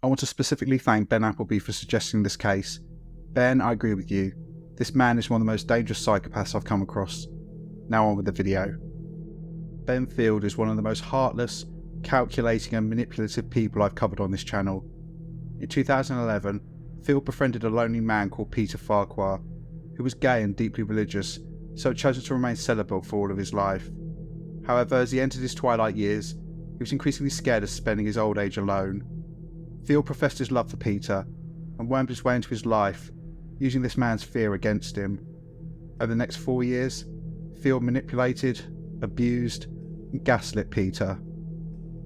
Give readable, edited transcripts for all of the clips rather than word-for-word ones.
I want to specifically thank Ben Appleby for suggesting this case. Ben, I agree with you. This man is one of the most dangerous psychopaths I've come across. Now on with the video. Ben Field is one of the most heartless, calculating and manipulative people I've covered on this channel. In 2011, Field befriended a lonely man called Peter Farquhar, who was gay and deeply religious, so had chosen to remain celibate for all of his life. However, as he entered his twilight years, he was increasingly scared of spending his old age alone. Field professed his love for Peter and wormed his way into his life, using this man's fear against him. Over the next 4 years, Field manipulated, abused, and gaslit Peter.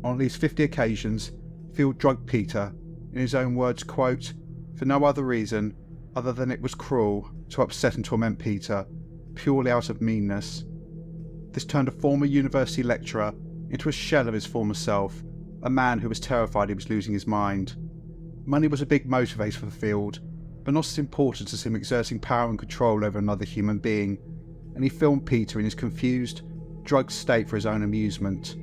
On at least 50 occasions, Field drugged Peter, in his own words, quote, for no other reason other than it was cruel to upset and torment Peter, purely out of meanness. This turned a former university lecturer into a shell of his former self, a man who was terrified he was losing his mind. Money was a big motivator for Field, but not as important as him exerting power and control over another human being, and he filmed Peter in his confused, drugged state for his own amusement.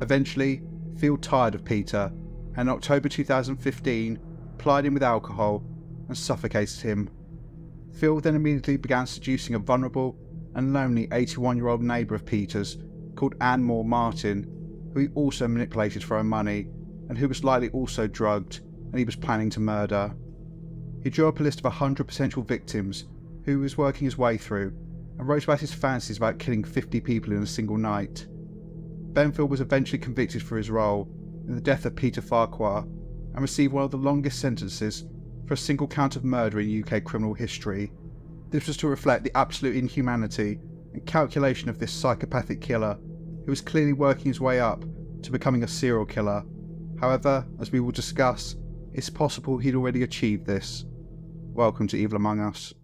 Eventually, Field tired of Peter, and in October 2015, plied him with alcohol and suffocated him. Field then immediately began seducing a vulnerable and lonely 81-year-old neighbour of Peter's called Anne Moore Martin, who he also manipulated for her money, and who was likely also drugged, and he was planning to murder. He drew up a list of 100 potential victims who he was working his way through, and wrote about his fantasies about killing 50 people in a single night. Ben Field was eventually convicted for his role in the death of Peter Farquhar, and received one of the longest sentences for a single count of murder in UK criminal history. This was to reflect the absolute inhumanity and calculation of this psychopathic killer, who was clearly working his way up to becoming a serial killer. However, as we will discuss, it's possible he'd already achieved this. Welcome to Evil Among Us.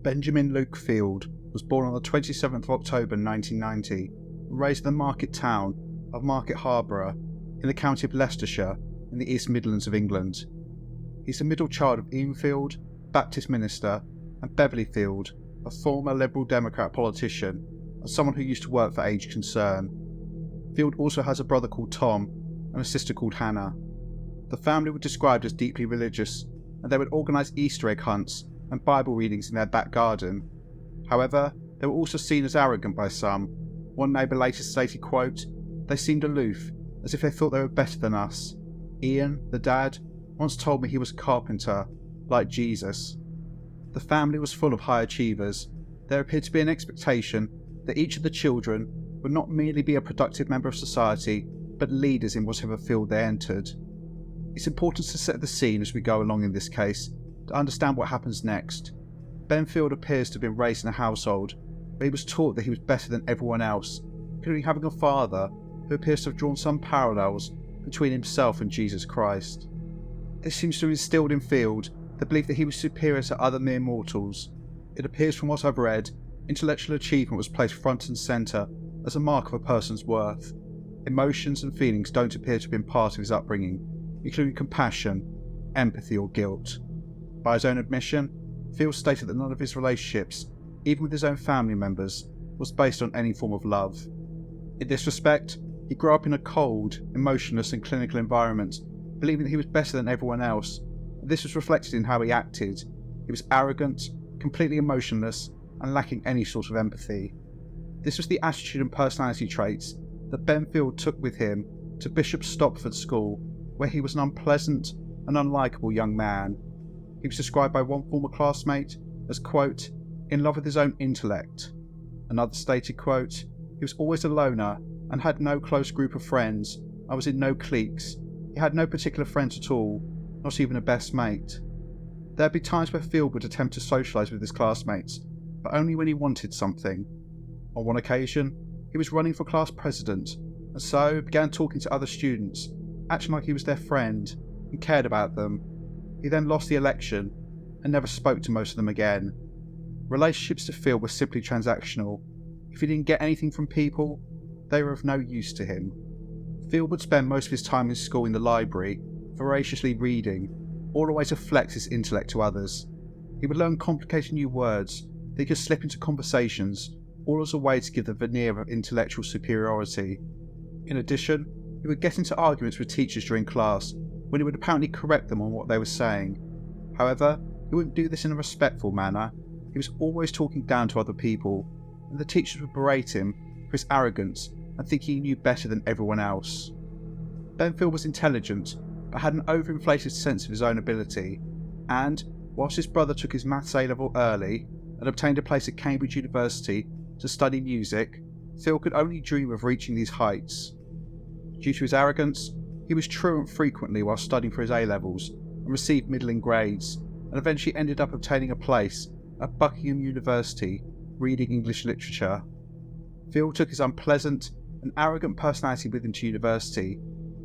Benjamin Luke Field was born on the 27th of October 1990 and raised in the market town of Market Harborough in the county of Leicestershire in the East Midlands of England. He's the middle child of Ian Field, Baptist minister, and Beverly Field, a former Liberal Democrat politician and someone who used to work for Age Concern. Field also has a brother called Tom and a sister called Hannah. The family were described as deeply religious, and they would organise Easter egg hunts and Bible readings in their back garden. However, they were also seen as arrogant by some. One neighbour later stated, quote, "They seemed aloof, as if they thought they were better than us. Ian, the dad, once told me he was a carpenter, like Jesus." The family was full of high achievers. There appeared to be an expectation that each of the children would not merely be a productive member of society, but leaders in whatever field they entered. It's important to set the scene as we go along in this case, to understand what happens next. Ben Field appears to have been raised in a household where he was taught that he was better than everyone else, including having a father who appears to have drawn some parallels between himself and Jesus Christ. This seems to have instilled in Field the belief that he was superior to other mere mortals. It appears from what I've read, intellectual achievement was placed front and centre as a mark of a person's worth. Emotions and feelings don't appear to have been part of his upbringing, including compassion, empathy or guilt. By his own admission, Field stated that none of his relationships, even with his own family members, was based on any form of love. In this respect, he grew up in a cold, emotionless and clinical environment, believing that he was better than everyone else, and this was reflected in how he acted. He was arrogant, completely emotionless, and lacking any sort of empathy. This was the attitude and personality traits that Ben Field took with him to Bishop Stopford School, where he was an unpleasant and unlikable young man. He was described by one former classmate as, quote, in love with his own intellect. Another stated, quote, he was always a loner and had no close group of friends. I was in no cliques. He had no particular friends at all, not even a best mate. There'd be times where Field would attempt to socialise with his classmates, but only when he wanted something. On one occasion, he was running for class president, and so began talking to other students, acting like he was their friend and cared about them. He then lost the election and never spoke to most of them again. Relationships to Field were simply transactional. If he didn't get anything from people, they were of no use to him. Field would spend most of his time in school in the library, voraciously reading, all a way to flex his intellect to others. He would learn complicated new words They could slip into conversations, all as a way to give the veneer of intellectual superiority. In addition, he would get into arguments with teachers during class, when he would apparently correct them on what they were saying. However, he wouldn't do this in a respectful manner. He was always talking down to other people, and the teachers would berate him for his arrogance and think he knew better than everyone else. Benfield was intelligent, but had an overinflated sense of his own ability, and, whilst his brother took his maths A-level early and obtained a place at Cambridge University to study music, Phil could only dream of reaching these heights. Due to his arrogance, he was truant frequently while studying for his A-levels and received middling grades, and eventually ended up obtaining a place at Buckingham University reading English literature. Phil took his unpleasant and arrogant personality with him to university.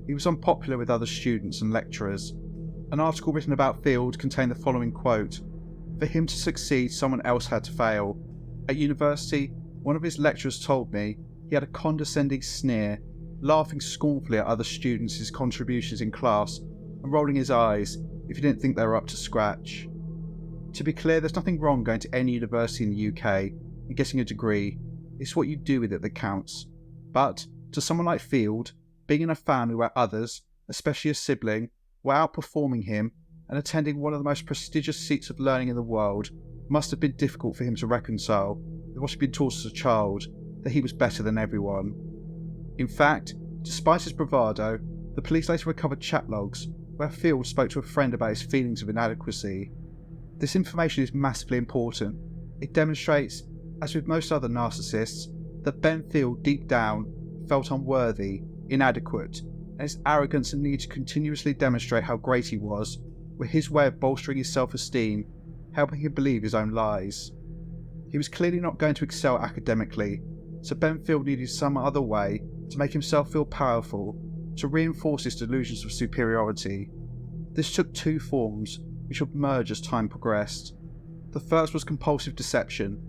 He was unpopular with other students and lecturers. An article written about Field contained the following quote: "For him to succeed, someone else had to fail. At university, one of his lecturers told me he had a condescending sneer, laughing scornfully at other students' contributions in class and rolling his eyes if he didn't think they were up to scratch." To be clear, there's nothing wrong going to any university in the UK and getting a degree. It's what you do with it that counts. But to someone like Field, being in a family where others, especially a sibling, were outperforming him and attending one of the most prestigious seats of learning in the world, must have been difficult for him to reconcile with what he'd been taught as a child, that he was better than everyone. In fact, despite his bravado, the police later recovered chat logs where Field spoke to a friend about his feelings of inadequacy. This information is massively important. It demonstrates, as with most other narcissists, that Ben Field deep down felt unworthy, inadequate, and his arrogance and need to continuously demonstrate how great he was were his way of bolstering his self-esteem, helping him believe his own lies. He was clearly not going to excel academically, so Ben Field needed some other way to make himself feel powerful, to reinforce his delusions of superiority. This took two forms, which would merge as time progressed. The first was compulsive deception.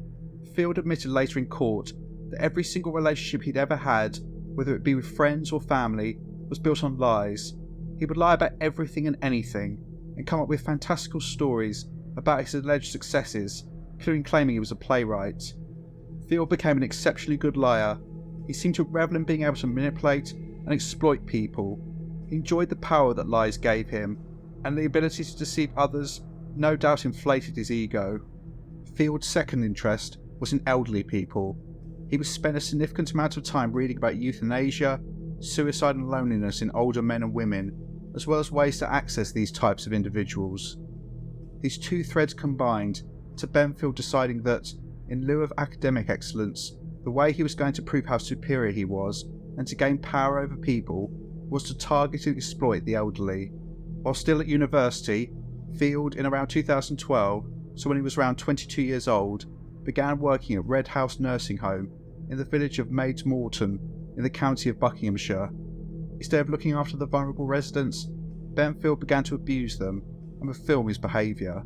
Field admitted later in court that every single relationship he'd ever had, whether it be with friends or family, was built on lies. He would lie about everything and anything, and come up with fantastical stories about his alleged successes, including claiming he was a playwright. Field became an exceptionally good liar. He seemed to revel in being able to manipulate and exploit people. He enjoyed the power that lies gave him, and the ability to deceive others no doubt inflated his ego. Field's second interest was in elderly people. He would spend a significant amount of time reading about euthanasia, suicide and loneliness in older men and women, as well as ways to access these types of individuals. These two threads combined to Ben Field deciding that, in lieu of academic excellence, the way he was going to prove how superior he was and to gain power over people was to target and exploit the elderly. While still at university, Field, in around 2012, so when he was around 22 years old, began working at Red House Nursing Home in the village of Maids Moreton in the county of Buckinghamshire. Instead of looking after the vulnerable residents, Ben Field began to abuse them and would film his behaviour.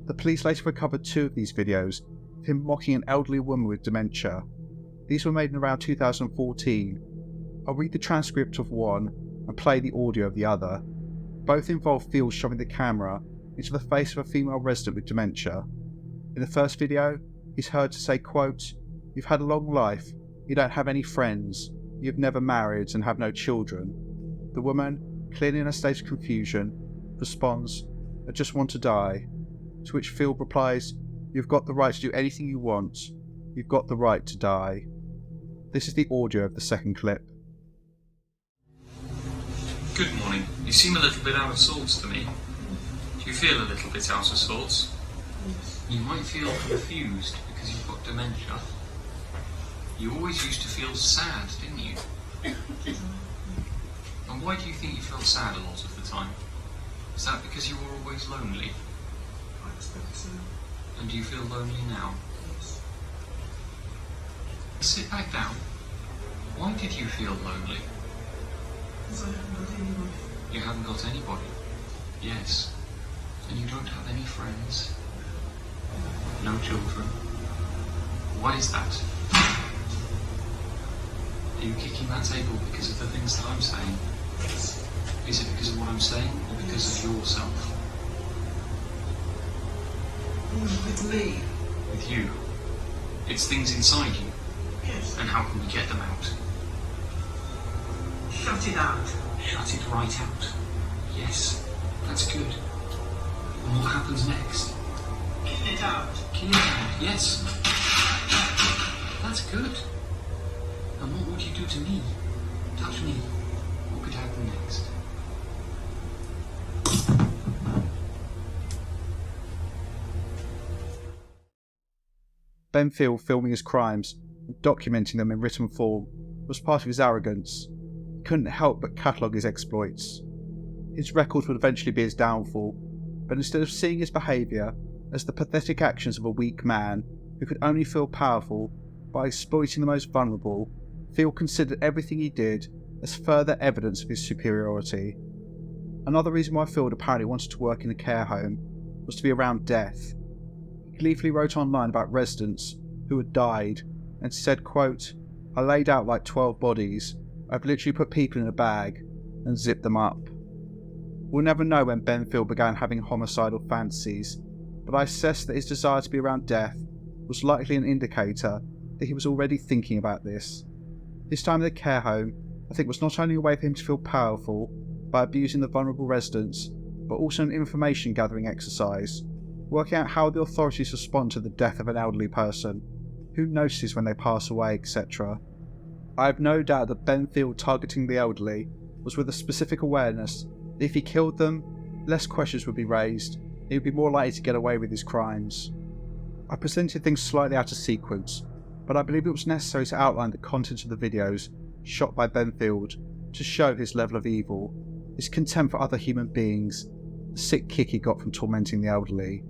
The police later recovered two of these videos of him mocking an elderly woman with dementia. These were made in around 2014. I'll read the transcript of one and play the audio of the other. Both involve Field shoving the camera into the face of a female resident with dementia. In the first video, he's heard to say, quote, "You've had a long life, you don't have any friends, you've never married and have no children." The woman, clearly in a state of confusion, responds, "I just want to die." To which Field replies, "You've got the right to do anything you want. You've got the right to die." This is the audio of the second clip. Good morning. You seem a little bit out of sorts to me. Do you feel a little bit out of sorts? You might feel confused because you've got dementia. You always used to feel sad, didn't you? And why do you think you felt sad a lot of the time? Is that because you were always lonely? I expect so. And do you feel lonely now? Yes. Sit back down. Why did you feel lonely? Because I haven't got anyone. You haven't got anybody? Yes. And you don't have any friends? No children? Why is that? Are you kicking that table because of the things that I'm saying? Yes. Is it because of what I'm saying or because of yourself? With me. With you. It's things inside you. Yes. And how can we get them out? Shut it out. Shut it right out. Yes, that's good. And what happens next? Kill it out. Kill it out, yes. That's good. And what would you do to me? Touch me. What could happen next? Ben Field filming his crimes and documenting them in written form was part of his arrogance. He couldn't help but catalogue his exploits. His record would eventually be his downfall, but instead of seeing his behaviour as the pathetic actions of a weak man who could only feel powerful by exploiting the most vulnerable, Field considered everything he did as further evidence of his superiority. Another reason why Field apparently wanted to work in a care home was to be around death. He gleefully wrote online about residents who had died and said, quote, "I laid out like 12 bodies. I've literally put people in a bag and zipped them up." We'll never know when Ben Field began having homicidal fantasies, but I assess that his desire to be around death was likely an indicator that he was already thinking about this. His time in the care home, I think, was not only a way for him to feel powerful by abusing the vulnerable residents, but also an information gathering exercise, working out how the authorities respond to the death of an elderly person, who notices when they pass away, etc. I have no doubt that Ben Field targeting the elderly was with a specific awareness that if he killed them, less questions would be raised, and he would be more likely to get away with his crimes. I presented things slightly out of sequence, but I believe it was necessary to outline the content of the videos shot by Ben Field to show his level of evil, his contempt for other human beings, the sick kick he got from tormenting the elderly.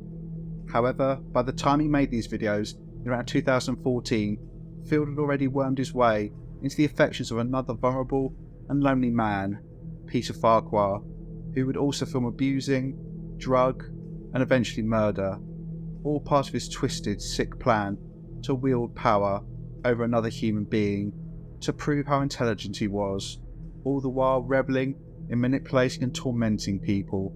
However, by the time he made these videos, in around 2014, Field had already wormed his way into the affections of another vulnerable and lonely man, Peter Farquhar, who would also film abusing, drug, and eventually murder, all part of his twisted, sick plan to wield power over another human being to prove how intelligent he was, all the while reveling in manipulating and tormenting people.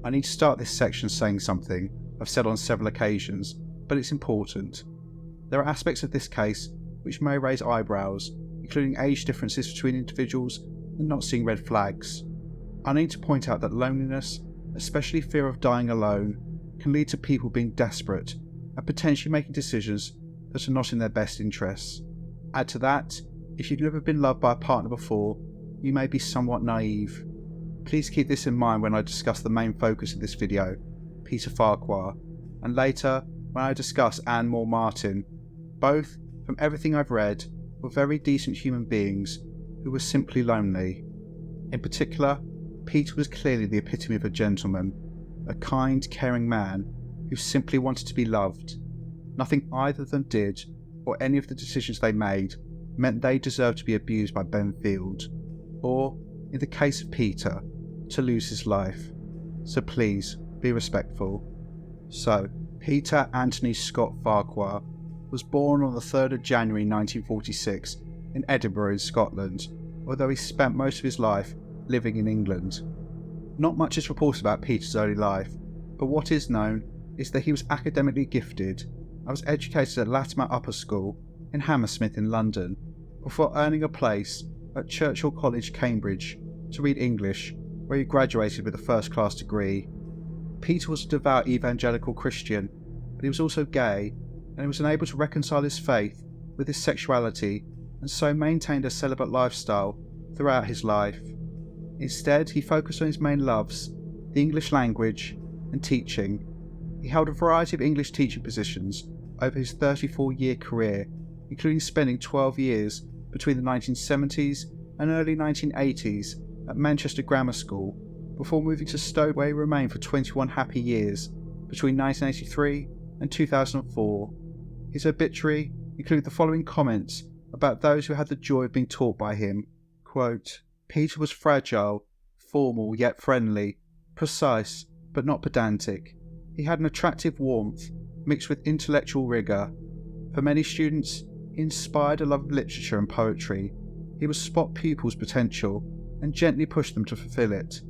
I need to start this section saying something I've said on several occasions, but it's important. There are aspects of this case which may raise eyebrows, including age differences between individuals and not seeing red flags. I need to point out that loneliness, especially fear of dying alone, can lead to people being desperate and potentially making decisions that are not in their best interests. Add to that, if you've never been loved by a partner before, you may be somewhat naive. Please keep this in mind when I discuss the main focus of this video, Peter Farquhar, and later when I discuss Anne Moore Martin. Both, from everything I've read, were very decent human beings who were simply lonely. In particular, Peter was clearly the epitome of a gentleman, a kind, caring man who simply wanted to be loved. Nothing either of them did, or any of the decisions they made, meant they deserved to be abused by Ben Field, or, in the case of Peter, to lose his life. So please, be respectful. So, Peter Anthony Scott Farquhar was born on the 3rd of January 1946 in Edinburgh in Scotland, although he spent most of his life living in England. Not much is reported about Peter's early life, but what is known is that he was academically gifted and was educated at Latimer Upper School in Hammersmith in London, before earning a place at Churchill College, Cambridge, to read English, where he graduated with a first-class degree. Peter was a devout evangelical Christian, but he was also gay, and he was unable to reconcile his faith with his sexuality, and so maintained a celibate lifestyle throughout his life. Instead, he focused on his main loves, the English language and teaching. He held a variety of English teaching positions over his 34-year career, including spending 12 years between the 1970s and early 1980s at Manchester Grammar School, before moving to Stoke, where he remained for 21 happy years between 1983 and 2004. His obituary included the following comments about those who had the joy of being taught by him. Quote, "Peter was fragile, formal yet friendly, precise but not pedantic. He had an attractive warmth mixed with intellectual rigour. For many students, he inspired a love of literature and poetry. He would spot pupils' potential and gently push them to fulfil it.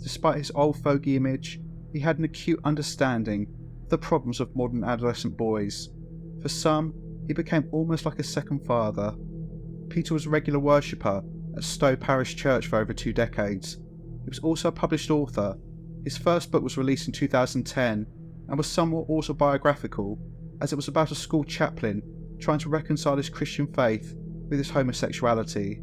Despite his old fogey image, he had an acute understanding of the problems of modern adolescent boys. For some, he became almost like a second father. Peter was a regular worshipper at Stowe Parish Church for over 2 decades. He was also a published author. His first book was released in 2010 and was somewhat autobiographical, as it was about a school chaplain trying to reconcile his Christian faith with his homosexuality.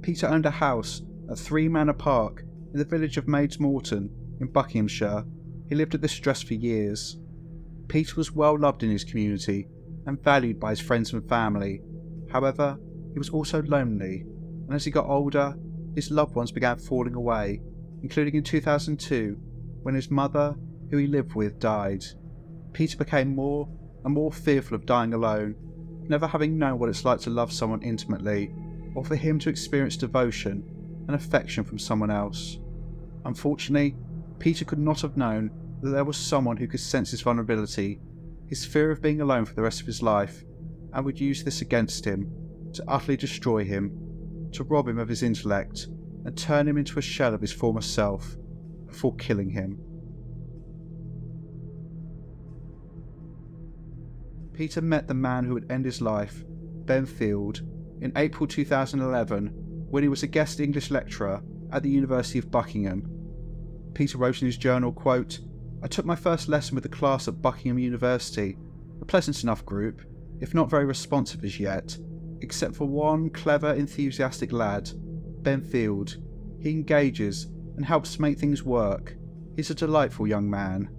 Peter owned a house at 3 Manor Park in the village of Maids Morton in Buckinghamshire. He lived at this address for years. Peter was well loved in his community and valued by his friends and family. However, he was also lonely, and as he got older, his loved ones began falling away, including in 2002, when his mother, who he lived with, died. Peter became more and more fearful of dying alone, never having known what it's like to love someone intimately, or for him to experience devotion and affection from someone else. Unfortunately, Peter could not have known that there was someone who could sense his vulnerability, his fear of being alone for the rest of his life, and would use this against him, to utterly destroy him, to rob him of his intellect, and turn him into a shell of his former self, before killing him. Peter met the man who would end his life, Ben Field, in April 2011 when he was a guest English lecturer at the University of Buckingham. Peter wrote in his journal, quote, "I took my first lesson with a class at Buckingham University, a pleasant enough group, if not very responsive as yet, except for one clever, enthusiastic lad, Ben Field. He engages and helps make things work. He's a delightful young man."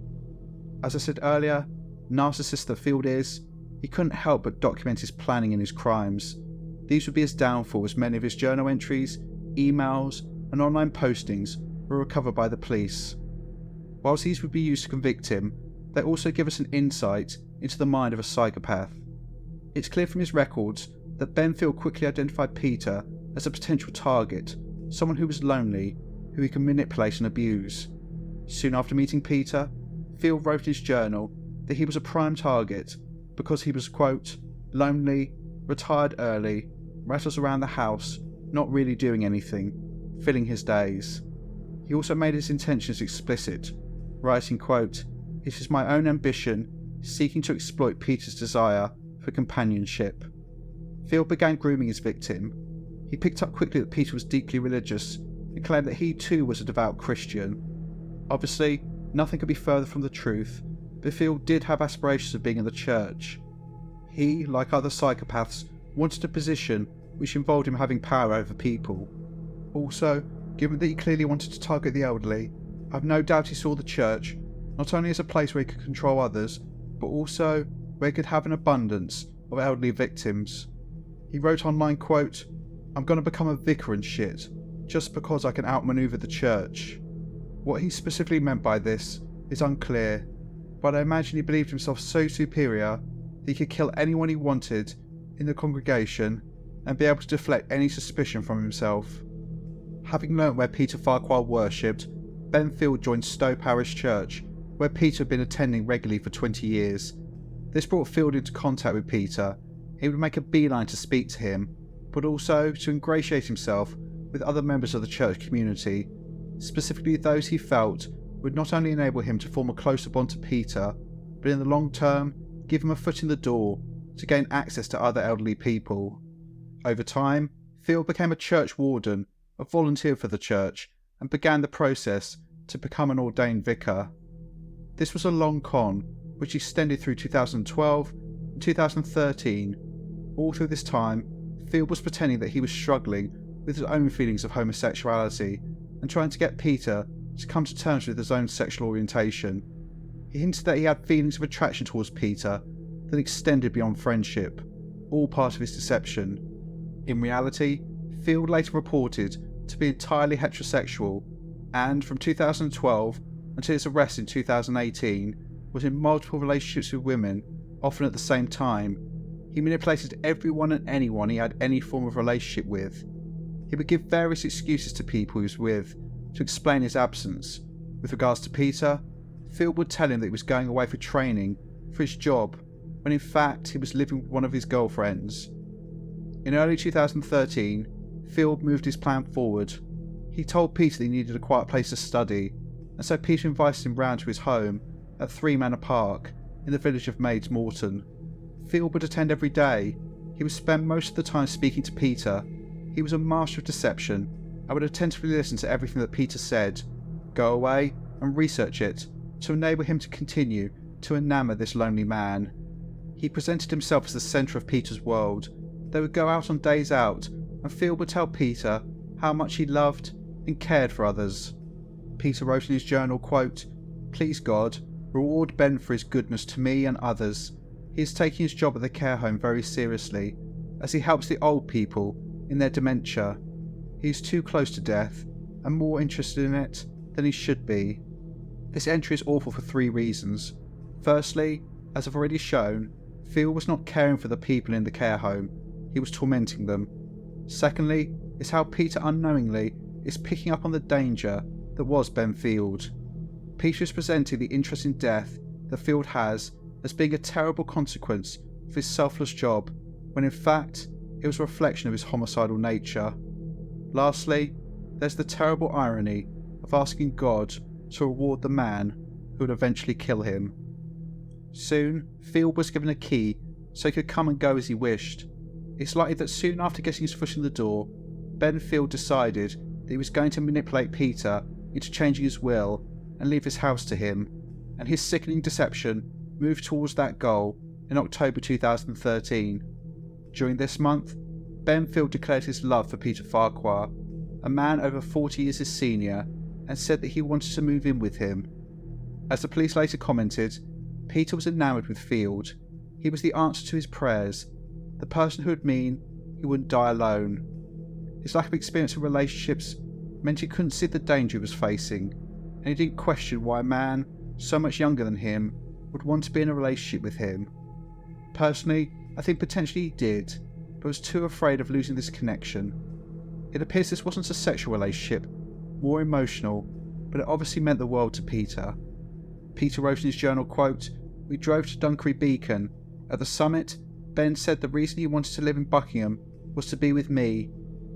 As I said earlier, narcissist that Field is, he couldn't help but document his planning and his crimes. These would be his downfall, as many of his journal entries, emails and online postings were recovered by the police. Whilst these would be used to convict him, they also give us an insight into the mind of a psychopath. It's clear from his records that Ben Field quickly identified Peter as a potential target, someone who was lonely, who he can manipulate and abuse. Soon after meeting Peter, Field wrote in his journal that he was a prime target because he was, quote, "lonely, retired early, rattles around the house, not really doing anything, filling his days." He also made his intentions explicit, writing, quote, "It is my own ambition, seeking to exploit Peter's desire for companionship." Field began grooming his victim. He picked up quickly that Peter was deeply religious and claimed that he too was a devout Christian. Obviously, nothing could be further from the truth, but Field did have aspirations of being in the church. He, like other psychopaths, wanted a position which involved him having power over people. Also, given that he clearly wanted to target the elderly, I've no doubt he saw the church not only as a place where he could control others, but also where he could have an abundance of elderly victims. He wrote online, quote, "I'm going to become a vicar and shit, just because I can outmaneuver the church." What he specifically meant by this is unclear, but I imagine he believed himself so superior that he could kill anyone he wanted in the congregation and be able to deflect any suspicion from himself. Having learnt where Peter Farquhar worshipped, Ben Field joined Stowe Parish Church, where Peter had been attending regularly for 20 years. This brought Field into contact with Peter. He would make a beeline to speak to him, but also to ingratiate himself with other members of the church community, specifically those he felt would not only enable him to form a closer bond to Peter, but in the long term give him a foot in the door to gain access to other elderly people. Over time, Field became a church warden, a volunteer for the church, and began the process to become an ordained vicar. This was a long con, which extended through 2012 and 2013. All through this time, Field was pretending that he was struggling with his own feelings of homosexuality and trying to get Peter to come to terms with his own sexual orientation. He hinted that he had feelings of attraction towards Peter that extended beyond friendship, all part of his deception. In reality, Field later reported to be entirely heterosexual, and from 2012 until his arrest in 2018 was in multiple relationships with women, often at the same time. He manipulated everyone and anyone he had any form of relationship with. He would give various excuses to people he was with to explain his absence. With regards to Peter, Field would tell him that he was going away for training for his job, when in fact he was living with one of his girlfriends. In early 2013, Field moved his plan forward. He told Peter that he needed a quiet place to study, and so Peter invited him round to his home at Three Manor Park in the village of Maids Morton. Field would attend every day. He would spend most of the time speaking to Peter. He was a master of deception and would attentively listen to everything that Peter said, go away and research it to enable him to continue to enamour this lonely man. He presented himself as the centre of Peter's world. They would go out on days out, and Field would tell Peter how much he loved and cared for others. Peter wrote in his journal, quote, "Please God, reward Ben for his goodness to me and others. He is taking his job at the care home very seriously, as he helps the old people in their dementia. He is too close to death and more interested in it than he should be." This entry is awful for 3 reasons. Firstly, as I've already shown, Field was not caring for the people in the care home, he was tormenting them. Secondly, is how Peter unknowingly is picking up on the danger that was Ben Field. Peter is presenting the interest in death that Field has as being a terrible consequence of his selfless job, when in fact it was a reflection of his homicidal nature. Lastly, there's the terrible irony of asking God to reward the man who would eventually kill him. Soon, Field was given a key so he could come and go as he wished. It's likely that soon after getting his foot in the door, Ben Field decided that he was going to manipulate Peter into changing his will and leave his house to him, and his sickening deception moved towards that goal in October 2013. During this month, Ben Field declared his love for Peter Farquhar, a man over 40 years his senior, and said that he wanted to move in with him. As the police later commented, Peter was enamoured with Field. He was the answer to his prayers, the person who would mean he wouldn't die alone. His lack of experience in relationships meant he couldn't see the danger he was facing, and he didn't question why a man so much younger than him would want to be in a relationship with him. Personally, I think potentially he did, but was too afraid of losing this connection. It appears this wasn't a sexual relationship, more emotional, but it obviously meant the world to Peter. Peter wrote in his journal, quote, "We drove to Dunkery Beacon. At the summit, Ben said the reason he wanted to live in Buckingham was to be with me.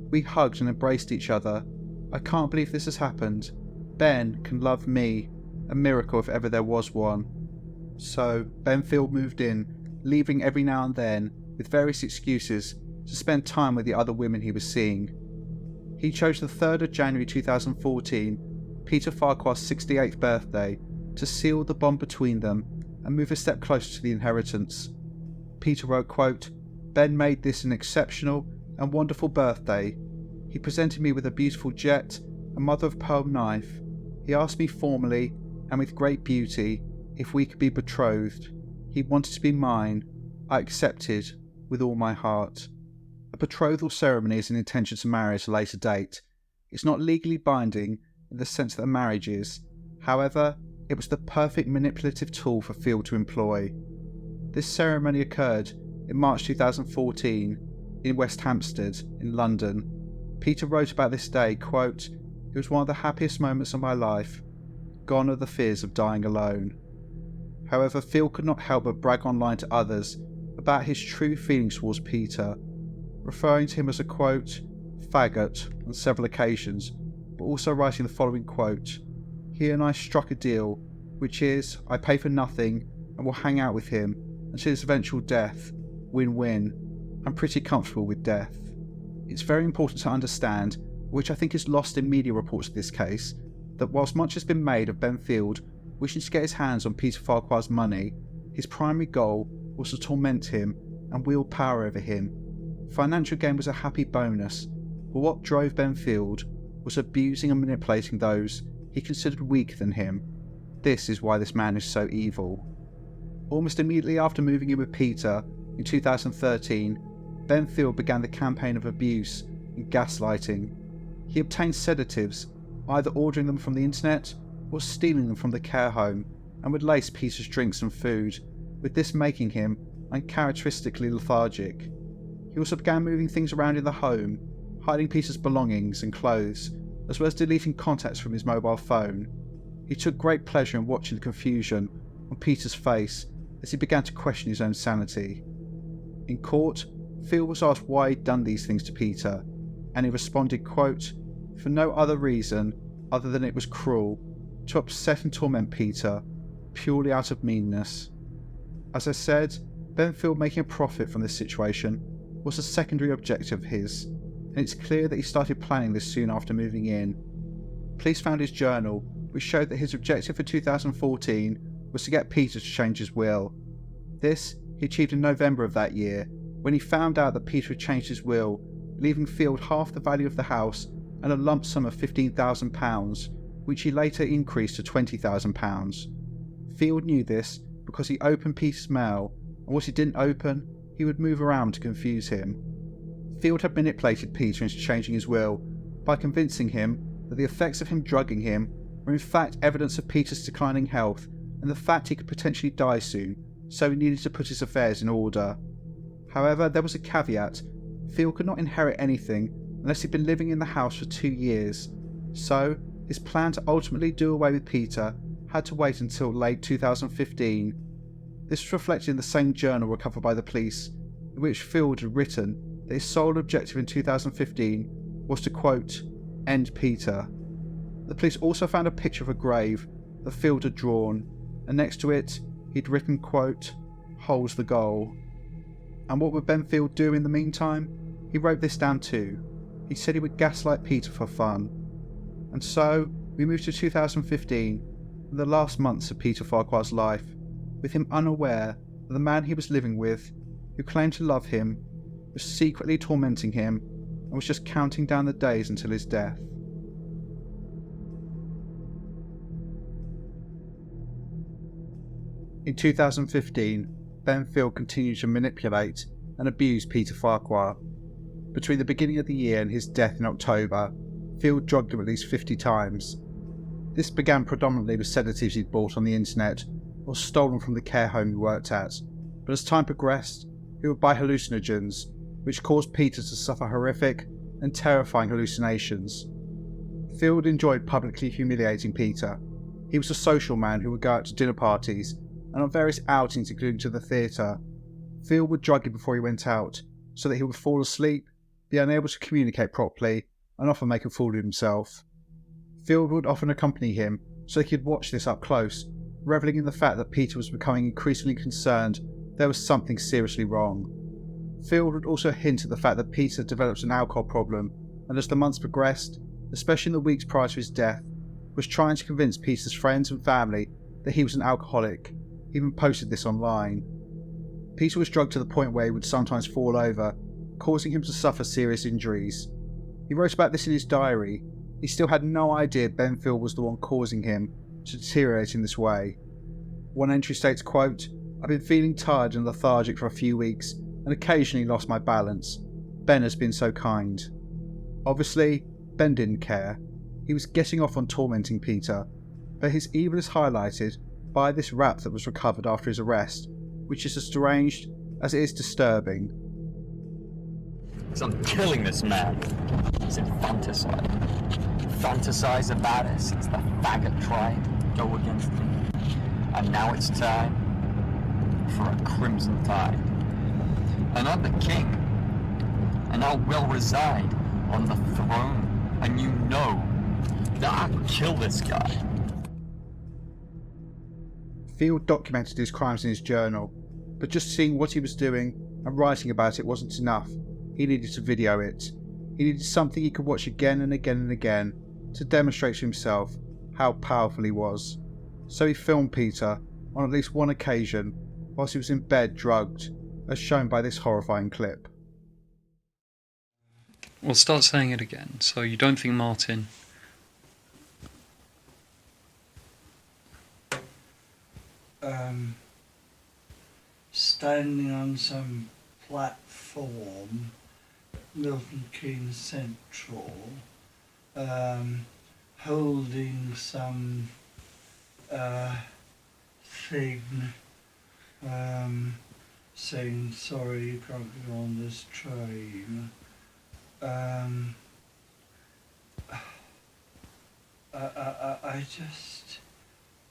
We hugged and embraced each other. I can't believe this has happened. Ben can love me, a miracle if ever there was one." So, Ben Field moved in, leaving every now and then, with various excuses, to spend time with the other women he was seeing. He chose the 3rd of January 2014, Peter Farquhar's 68th birthday, to seal the bond between them and move a step closer to the inheritance. Peter wrote, quote, "Ben made this an exceptional and wonderful birthday. He presented me with a beautiful jet, a mother-of-pearl knife. He asked me formally, and with great beauty, if we could be betrothed. He wanted to be mine. I accepted with all my heart." A betrothal ceremony is an intention to marry at a later date. It's not legally binding in the sense that a marriage is. However, it was the perfect manipulative tool for Field to employ. This ceremony occurred in March 2014 in West Hampstead in London. Peter wrote about this day, quote, "It was one of the happiest moments of my life. Gone are the fears of dying alone." However, Field could not help but brag online to others about his true feelings towards Peter, referring to him as a, quote, "faggot" on several occasions, but also writing the following quote, "He and I struck a deal, which is, I pay for nothing and will hang out with him until his eventual death. Win-win. I'm pretty comfortable with death." It's very important to understand, which I think is lost in media reports of this case, that whilst much has been made of Ben Field wishing to get his hands on Peter Farquhar's money, his primary goal was to torment him and wield power over him. Financial gain was a happy bonus, but what drove Ben Field was abusing and manipulating those he considered weaker than him. This is why this man is so evil. Almost immediately after moving in with Peter in 2013, Ben Field began the campaign of abuse and gaslighting. He obtained sedatives, either ordering them from the internet or stealing them from the care home, and would lace Peter's drinks and food, with this making him uncharacteristically lethargic. He also began moving things around in the home, hiding Peter's belongings and clothes, as well as deleting contacts from his mobile phone. He took great pleasure in watching the confusion on Peter's face as he began to question his own sanity. In court, Field was asked why he'd done these things to Peter, and he responded, quote, for no other reason other than it was cruel, to upset and torment Peter, purely out of meanness. As I said, Benfield making a profit from this situation was a secondary objective of his, and it's clear that he started planning this soon after moving in. Police found his journal, which showed that his objective for 2014 was to get Peter to change his will. This he achieved in November of that year, when he found out that Peter had changed his will, leaving Field half the value of the house and a lump sum of £15,000, which he later increased to £20,000. Field knew this because he opened Peter's mail, and what he didn't open, he would move around to confuse him. Field had manipulated Peter into changing his will by convincing him that the effects of him drugging him were in fact evidence of Peter's declining health and the fact he could potentially die soon, so he needed to put his affairs in order. However, there was a caveat. Field could not inherit anything unless he'd been living in the house for 2 years, so his plan to ultimately do away with Peter had to wait until late 2015. This was reflected in the same journal recovered by the police, in which Field had written that his sole objective in 2015 was to, quote, end Peter. The police also found a picture of a grave that Field had drawn, and next to it he'd written, quote, holds the goal. And what would Benfield do in the meantime? He wrote this down too. He said he would gaslight Peter for fun. And so we moved to 2015, and the last months of Peter Farquhar's life, with him unaware that the man he was living with, who claimed to love him, was secretly tormenting him and was just counting down the days until his death. In 2015, Benfield continued to manipulate and abuse Peter Farquhar. Between the beginning of the year and his death in October, Field drugged him at least 50 times. This began predominantly with sedatives he'd bought on the internet or stolen from the care home he worked at, but as time progressed, he would buy hallucinogens, which caused Peter to suffer horrific and terrifying hallucinations. Field enjoyed publicly humiliating Peter. He was a social man who would go out to dinner parties and on various outings including to the theatre. Field would drug him before he went out, so that he would fall asleep, be unable to communicate properly, and often make a fool of himself. Field would often accompany him, so he could watch this up close, revelling in the fact that Peter was becoming increasingly concerned there was something seriously wrong. Field would also hint at the fact that Peter developed an alcohol problem, and as the months progressed, especially in the weeks prior to his death, was trying to convince Peter's friends and family that he was an alcoholic. He even posted this online. Peter was drugged to the point where he would sometimes fall over, causing him to suffer serious injuries. He wrote about this in his diary. He still had no idea Benfield was the one causing him to deteriorate in this way. One entry states, quote, I've been feeling tired and lethargic for a few weeks and occasionally lost my balance. Ben has been so kind. Obviously, Ben didn't care. He was getting off on tormenting Peter, but his evil is highlighted by this rap that was recovered after his arrest, which is as strange as it is disturbing. So I'm killing this man. He's infanticide. Fantasize about it since the faggot tried to go against him. And now it's time for a crimson tide. And I'm the king, and I will reside on the throne. And you know that I could kill this guy. Field documented his crimes in his journal, but just seeing what he was doing and writing about it wasn't enough. He needed to video it. He needed something he could watch again and again and again to demonstrate to himself how powerful he was. So he filmed Peter on at least one occasion whilst he was in bed drugged, as shown by this horrifying clip. Well, start saying it again. So you don't think Martin... standing on some platform, Milton Keynes Central, holding some thing, saying, sorry, you can't go on this train.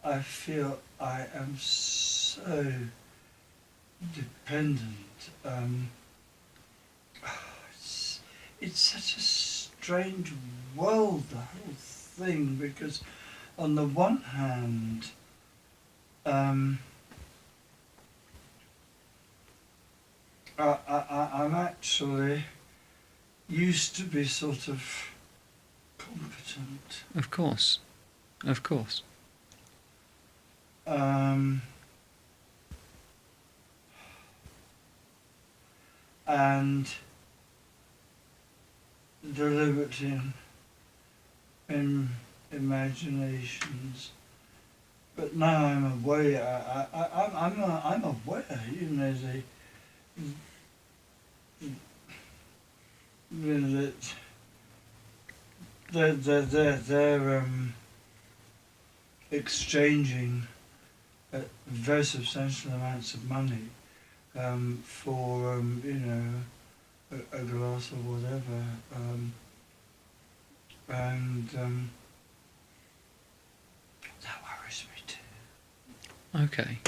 I feel I am so dependent. It's such a strange world, the whole thing, because on the one hand, I'm actually used to be sort of competent. Of course. Of course. And deliberate in imaginations, but now I'm aware. I'm aware. You know, that they're exchanging very substantial amounts of money for you know, a glass or whatever, and that worries me too. Okay.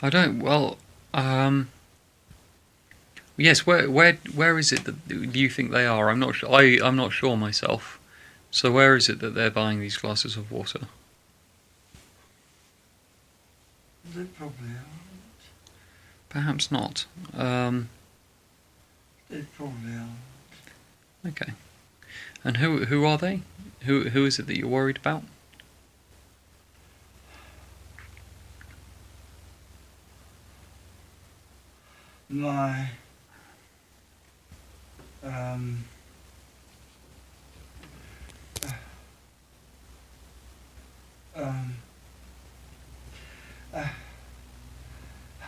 I don't. Well. Yes. Where is it that you think they are? I'm not sure. I'm not sure myself. So where is it that they're buying these glasses of water? They probably aren't. Perhaps not. They probably aren't. Okay. And who are they? Who is it that you're worried about? My how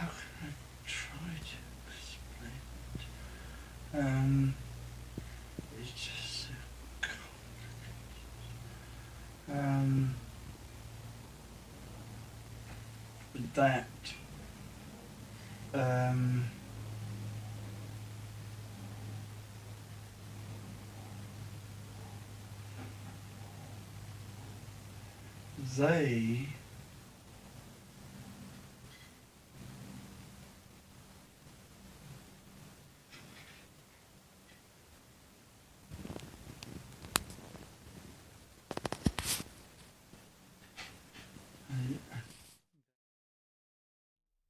can I try to explain it? It's just so complicated. That they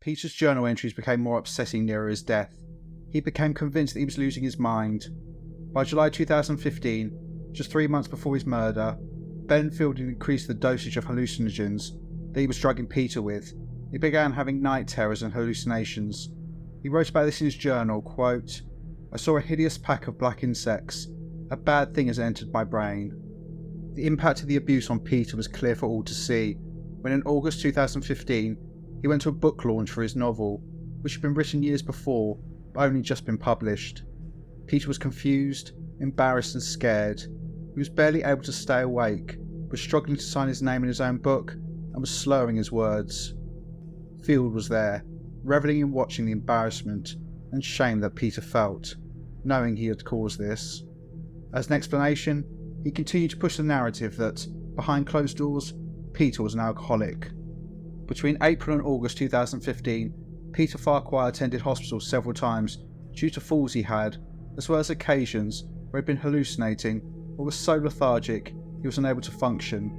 Peter's journal entries became more upsetting nearer his death. He became convinced that he was losing his mind. By July 2015, just 3 months before his murder, Benfield had increased the dosage of hallucinogens that he was drugging Peter with. He began having night terrors and hallucinations. He wrote about this in his journal, quote, "I saw a hideous pack of black insects. A bad thing has entered my brain." The impact of the abuse on Peter was clear for all to see when in August 2015 he went to a book launch for his novel, which had been written years before but only just been published. Peter was confused, embarrassed and scared. He was barely able to stay awake, was struggling to sign his name in his own book and was slurring his words. Field was there, revelling in watching the embarrassment and shame that Peter felt, knowing he had caused this. As an explanation, he continued to push the narrative that, behind closed doors, Peter was an alcoholic. Between April and August 2015, Peter Farquhar attended hospital several times due to falls he had, as well as occasions where he had been hallucinating or was so lethargic he was unable to function.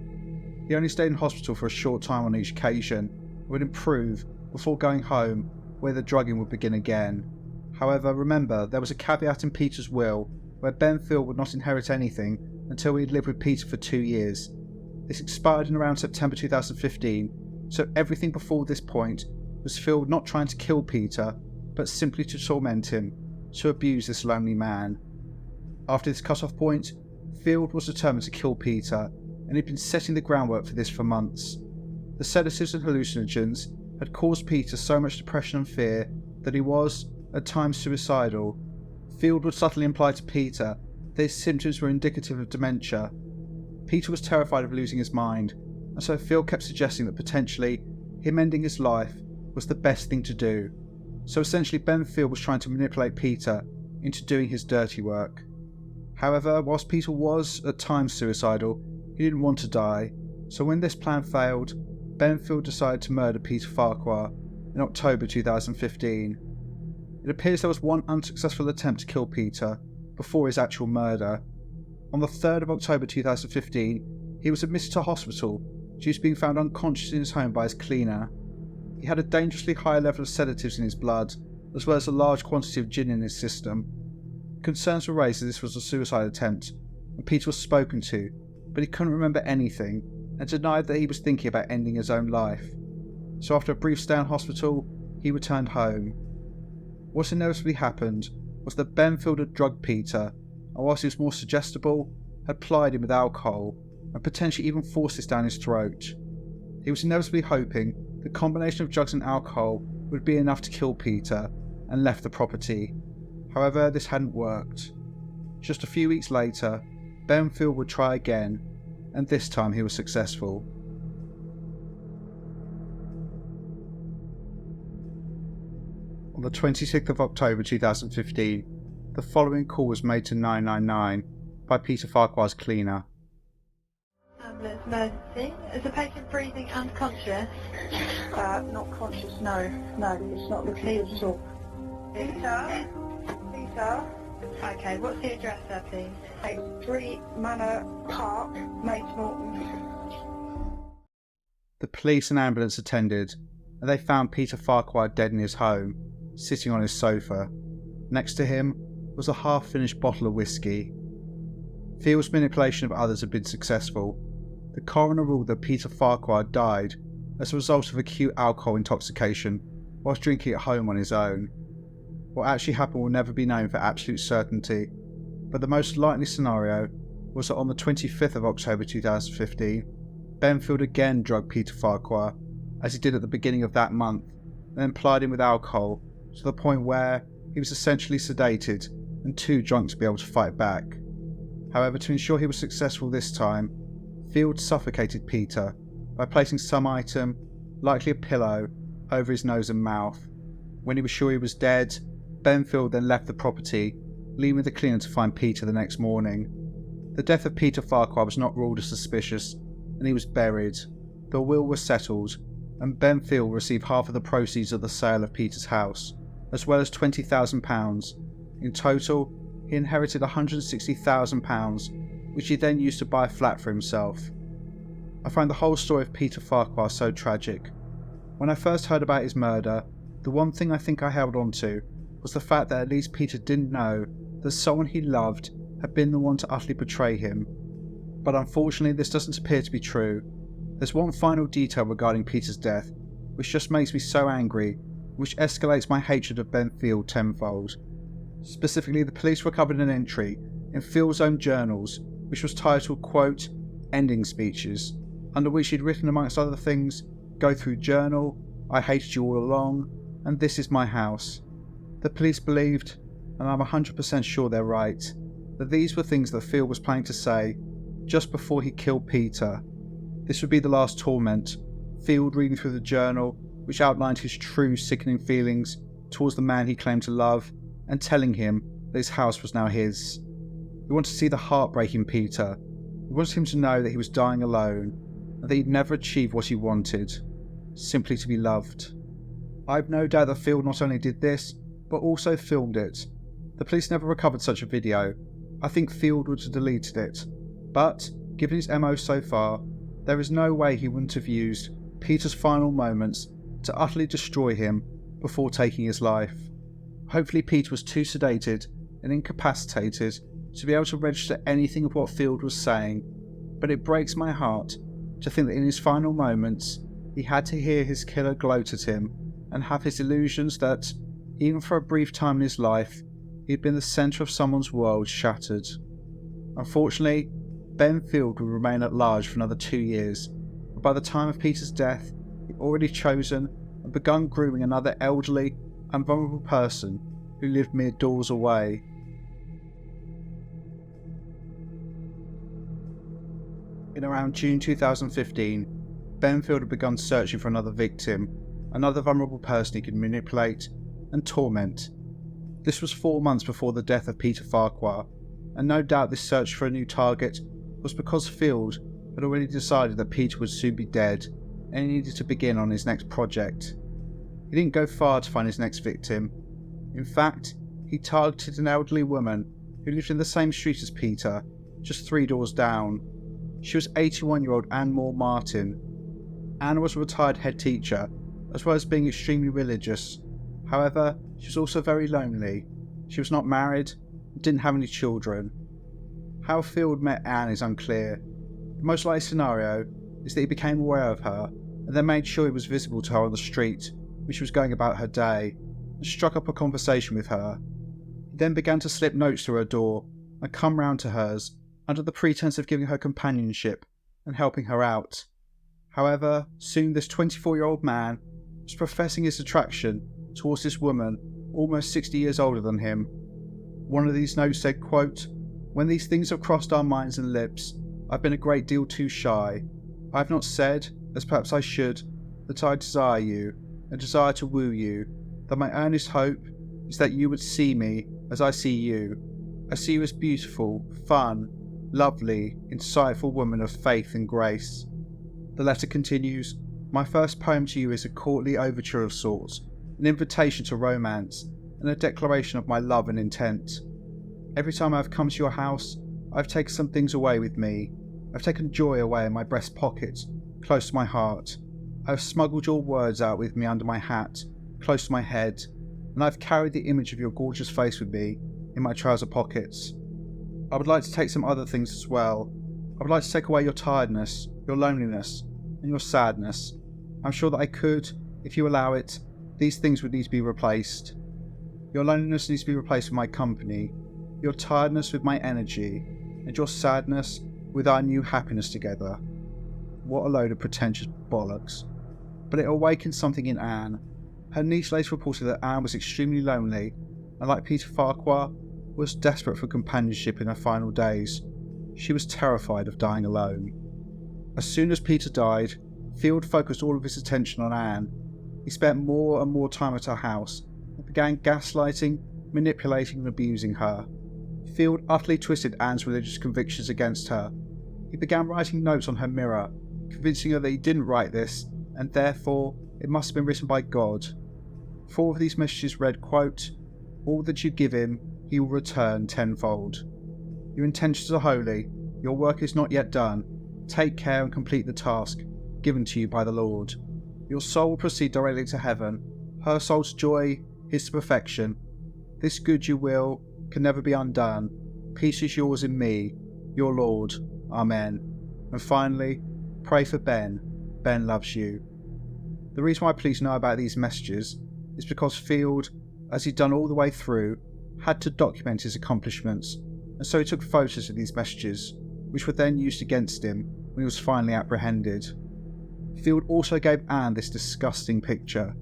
He only stayed in hospital for a short time on each occasion and would improve before going home, where the drugging would begin again. However, remember, there was a caveat in Peter's will where Benfield would not inherit anything until he had lived with Peter for 2 years. This expired in around September 2015, so everything before this point was Field not trying to kill Peter, but simply to torment him, to abuse this lonely man. After this cut-off point, Field was determined to kill Peter, and he'd been setting the groundwork for this for months. The sedatives and hallucinogens had caused Peter so much depression and fear that he was, at times, suicidal. Field would subtly imply to Peter that his symptoms were indicative of dementia. Peter was terrified of losing his mind, and so Field kept suggesting that potentially him ending his life was the best thing to do. So essentially Benfield was trying to manipulate Peter into doing his dirty work. However, whilst Peter was at times suicidal, he didn't want to die, so when this plan failed, Benfield decided to murder Peter Farquhar in October 2015. It appears there was one unsuccessful attempt to kill Peter before his actual murder, On the 3rd of October 2015, he was admitted to hospital due to being found unconscious in his home by his cleaner. He had a dangerously high level of sedatives in his blood, as well as a large quantity of gin in his system. Concerns were raised that this was a suicide attempt, and Peter was spoken to, but he couldn't remember anything and denied that he was thinking about ending his own life. So after a brief stay in hospital, he returned home. What inevitably happened was that Benfield had drugged Peter, and whilst he was more suggestible, had plied him with alcohol and potentially even forced this down his throat. He was inevitably hoping the combination of drugs and alcohol would be enough to kill Peter, and left the property. However, this hadn't worked. Just a few weeks later, Benfield would try again, and this time he was successful. On the 26th of October 2015, the following call was made to 999 by Peter Farquhar's cleaner. Ambulance emergency. Is the patient breathing unconscious? Not conscious, no, it's not the clear at all. Peter? Okay, what's the address there, please? 83 Manor Park, Mates Morton. The police and ambulance attended, and they found Peter Farquhar dead in his home, sitting on his sofa. Next to him was a half-finished bottle of whiskey. Field's manipulation of others had been successful. The coroner ruled that Peter Farquhar died as a result of acute alcohol intoxication whilst drinking at home on his own. What actually happened will never be known for absolute certainty, but the most likely scenario was that on the 25th of October 2015, Benfield again drugged Peter Farquhar, as he did at the beginning of that month, and then plied him with alcohol to the point where he was essentially sedated and too drunk to be able to fight back. However, to ensure he was successful this time, Field suffocated Peter by placing some item, likely a pillow, over his nose and mouth. When he was sure he was dead, Benfield then left the property, leaving the cleaner to find Peter the next morning. The death of Peter Farquhar was not ruled as suspicious, and he was buried. The will was settled, and Benfield received half of the proceeds of the sale of Peter's house, as well as £20,000. In total, he inherited £160,000, which he then used to buy a flat for himself. I find the whole story of Peter Farquhar so tragic. When I first heard about his murder, the one thing I think I held on to was the fact that at least Peter didn't know that someone he loved had been the one to utterly betray him. But unfortunately, this doesn't appear to be true. There's one final detail regarding Peter's death, which just makes me so angry, which escalates my hatred of Benfield tenfold. Specifically, the police recovered an entry in Field's own journals, which was titled, quote, "Ending Speeches," under which he'd written, amongst other things, "Go through journal, I hated you all along, and this is my house." The police believed, and I'm 100% sure they're right, that these were things that Field was planning to say just before he killed Peter. This would be the last torment, Field reading through the journal, which outlined his true sickening feelings towards the man he claimed to love, and telling him that his house was now his. He wanted to see the heartbreak in Peter. He wanted him to know that he was dying alone, and that he'd never achieved what he wanted, simply to be loved. I've no doubt that Field not only did this, but also filmed it. The police never recovered such a video. I think Field would have deleted it. But, given his MO so far, there is no way he wouldn't have used Peter's final moments to utterly destroy him before taking his life. Hopefully Peter was too sedated and incapacitated to be able to register anything of what Field was saying, but it breaks my heart to think that in his final moments he had to hear his killer gloat at him and have his illusions that, even for a brief time in his life, he'd been the centre of someone's world shattered. Unfortunately, Benfield would remain at large for another 2 years, but by the time of Peter's death, he'd already chosen and begun grooming another elderly and vulnerable person who lived mere doors away. In around June 2015, Benfield had begun searching for another victim, another vulnerable person he could manipulate and torment. This was 4 months before the death of Peter Farquhar, and no doubt this search for a new target was because Field had already decided that Peter would soon be dead and he needed to begin on his next project. He didn't go far to find his next victim. In fact, he targeted an elderly woman who lived in the same street as Peter just 3 doors down. She was 81-year-old Anne Moore Martin. Anne was a retired head teacher, as well as being extremely religious. However, she was also very lonely. She was not married and didn't have any children. How Field met Anne is unclear. The most likely scenario is that he became aware of her and then made sure he was visible to her on the street when she was going about her day, and struck up a conversation with her. He then began to slip notes to her door and come round to hers under the pretense of giving her companionship and helping her out. However, soon this 24-year-old man was professing his attraction towards this woman almost 60 years older than him. One of these notes said, quote, "When these things have crossed our minds and lips, I've been a great deal too shy. I have not said, as perhaps I should, that I desire you, and desire to woo you, that my earnest hope is that you would see me as I see you. I see you as beautiful, fun, lovely, insightful woman of faith and grace." The letter continues, "My first poem to you is a courtly overture of sorts, an invitation to romance, and a declaration of my love and intent. Every time I have come to your house, I have taken some things away with me. I have taken joy away in my breast pocket, close to my heart. I have smuggled your words out with me under my hat, close to my head, and I have carried the image of your gorgeous face with me in my trouser pockets. I would like to take some other things as well. I would like to take away your tiredness, your loneliness, and your sadness. I'm sure that I could, if you allow it. These things would need to be replaced. Your loneliness needs to be replaced with my company, your tiredness with my energy, and your sadness with our new happiness together." What a load of pretentious bollocks. But it awakened something in Anne. Her niece later reported that Anne was extremely lonely, and like Peter Farquhar, was desperate for companionship in her final days. She was terrified of dying alone. As soon as Peter died, Field focused all of his attention on Anne. He spent more and more time at her house and began gaslighting, manipulating and abusing her. Field utterly twisted Anne's religious convictions against her. He began writing notes on her mirror, convincing her that he didn't write this, and therefore it must have been written by God. 4 of these messages read, quote, "All that you give him, he will return tenfold. Your intentions are holy, your work is not yet done. Take care and complete the task given to you by the Lord. Your soul will proceed directly to heaven, her soul's joy, his to perfection. This good you will can never be undone. Peace is yours in me, your Lord. Amen." And finally, pray for Ben. Ben loves you. The reason why police know about these messages is because Field, as he'd done all the way through, had to document his accomplishments, and so he took photos of these messages, which were then used against him when he was finally apprehended. Field also gave Anne this disgusting picture.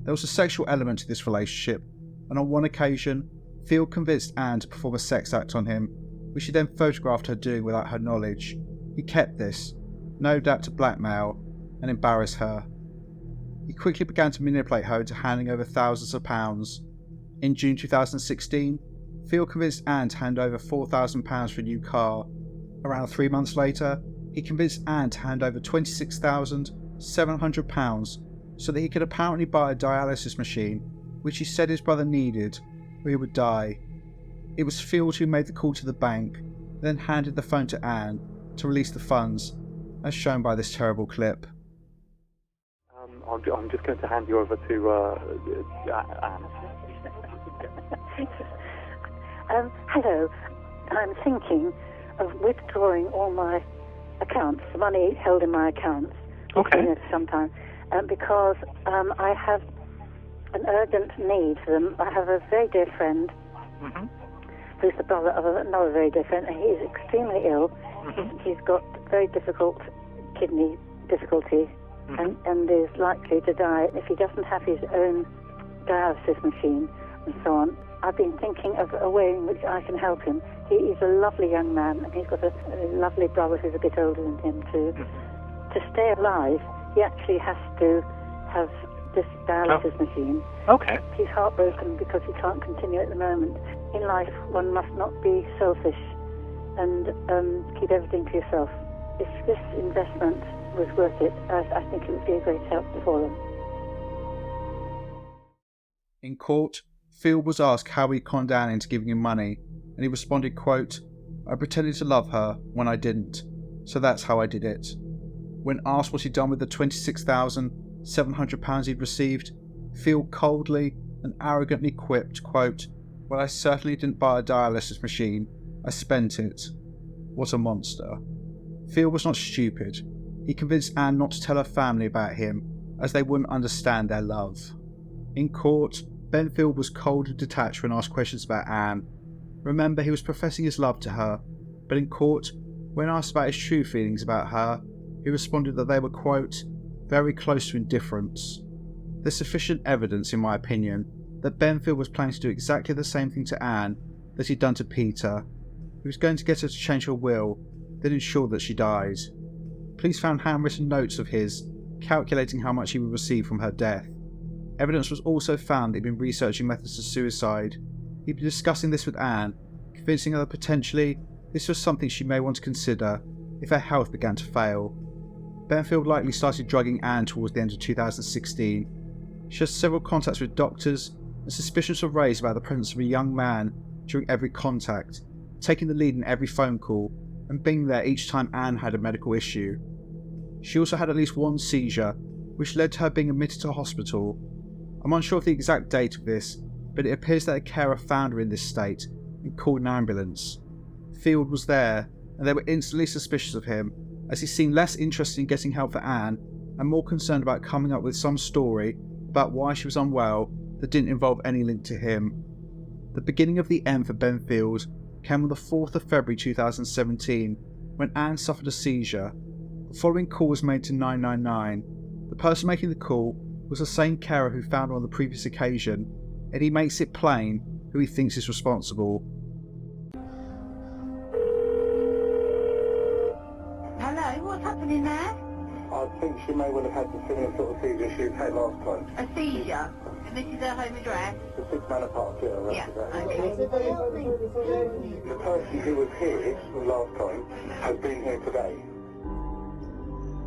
There was a sexual element to this relationship, and on one occasion, Field convinced Anne to perform a sex act on him, which he then photographed her doing without her knowledge. He kept this, no doubt to blackmail and embarrass her. He quickly began to manipulate her into handing over thousands of pounds. In June 2016, Field convinced Anne to hand over £4,000 for a new car. Around 3 months later, he convinced Anne to hand over £26,700 so that he could apparently buy a dialysis machine, which he said his brother needed, or he would die. It was Field who made the call to the bank, then handed the phone to Anne to release the funds, as shown by this terrible clip. I'm just going to hand you over to Anne. Hello. I'm thinking of withdrawing all my accounts, the money held in my accounts. Okay. For some time, because I have an urgent need for them. I have a very dear friend who's the brother of another very dear friend, and he is extremely ill. He's got very difficult kidney difficulty and is likely to die if he doesn't have his own dialysis machine and so on. I've been thinking of a way in which I can help him. He is a lovely young man, and he's got a lovely brother who's a bit older than him too. To stay alive, he actually has to have this dialysis machine. Okay. He's heartbroken because he can't continue at the moment. In life, one must not be selfish and keep everything to yourself. If this investment was worth it, I think it would be a great help for them. In court, Field was asked how he conned Anne into giving him money, and he responded, quote, I pretended to love her when I didn't, so that's how I did it. When asked what he'd done with the £26,700 he'd received, Field coldly and arrogantly quipped, quote, "Well, I certainly didn't buy a dialysis machine. I spent it." What a monster. Field was not stupid. He convinced Anne not to tell her family about him, as they wouldn't understand their love. In court, Ben Field was cold and detached when asked questions about Anne. Remember, he was professing his love to her, but in court, when asked about his true feelings about her, he responded that they were, quote, "very close to indifference." There's sufficient evidence, in my opinion, that Ben Field was planning to do exactly the same thing to Anne that he'd done to Peter. He was going to get her to change her will, then ensure that she dies. Police found handwritten notes of his, calculating how much he would receive from her death. Evidence was also found that he'd been researching methods of suicide. He'd been discussing this with Anne, convincing her that potentially this was something she may want to consider if her health began to fail. Benfield likely started drugging Anne towards the end of 2016. She has several contacts with doctors, and suspicions were raised about the presence of a young man during every contact, taking the lead in every phone call, and being there each time Anne had a medical issue. She also had at least one seizure, which led to her being admitted to hospital. I'm unsure of the exact date of this, but it appears that a carer found her in this state and called an ambulance. Field was there, and they were instantly suspicious of him, as he seemed less interested in getting help for Anne and more concerned about coming up with some story about why she was unwell that didn't involve any link to him. The beginning of the end for Benfield came on the 4th of February 2017, when Anne suffered a seizure. The following call was made to 999. The person making the call was the same carer who found her on the previous occasion, and he makes it plain who he thinks is responsible. Hello, what's happening there? I think she may well have had the similar sort of seizure she had last time. A seizure? And this is her home address? The 6 Manor Park, yeah. Yeah, okay. The person who was here last time has been here today.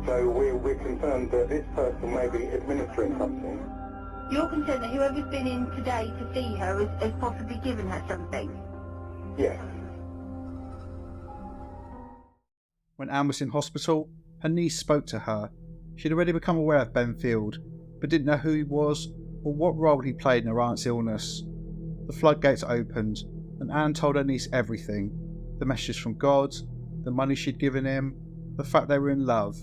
So we're concerned that this person may be administering something. You're concerned that whoever's been in today to see her has possibly given her something? Yes. When Anne was in hospital, her niece spoke to her. She'd already become aware of Benfield, but didn't know who he was or what role he played in her aunt's illness. The floodgates opened, and Anne told her niece everything: the messages from God, the money she'd given him, the fact they were in love,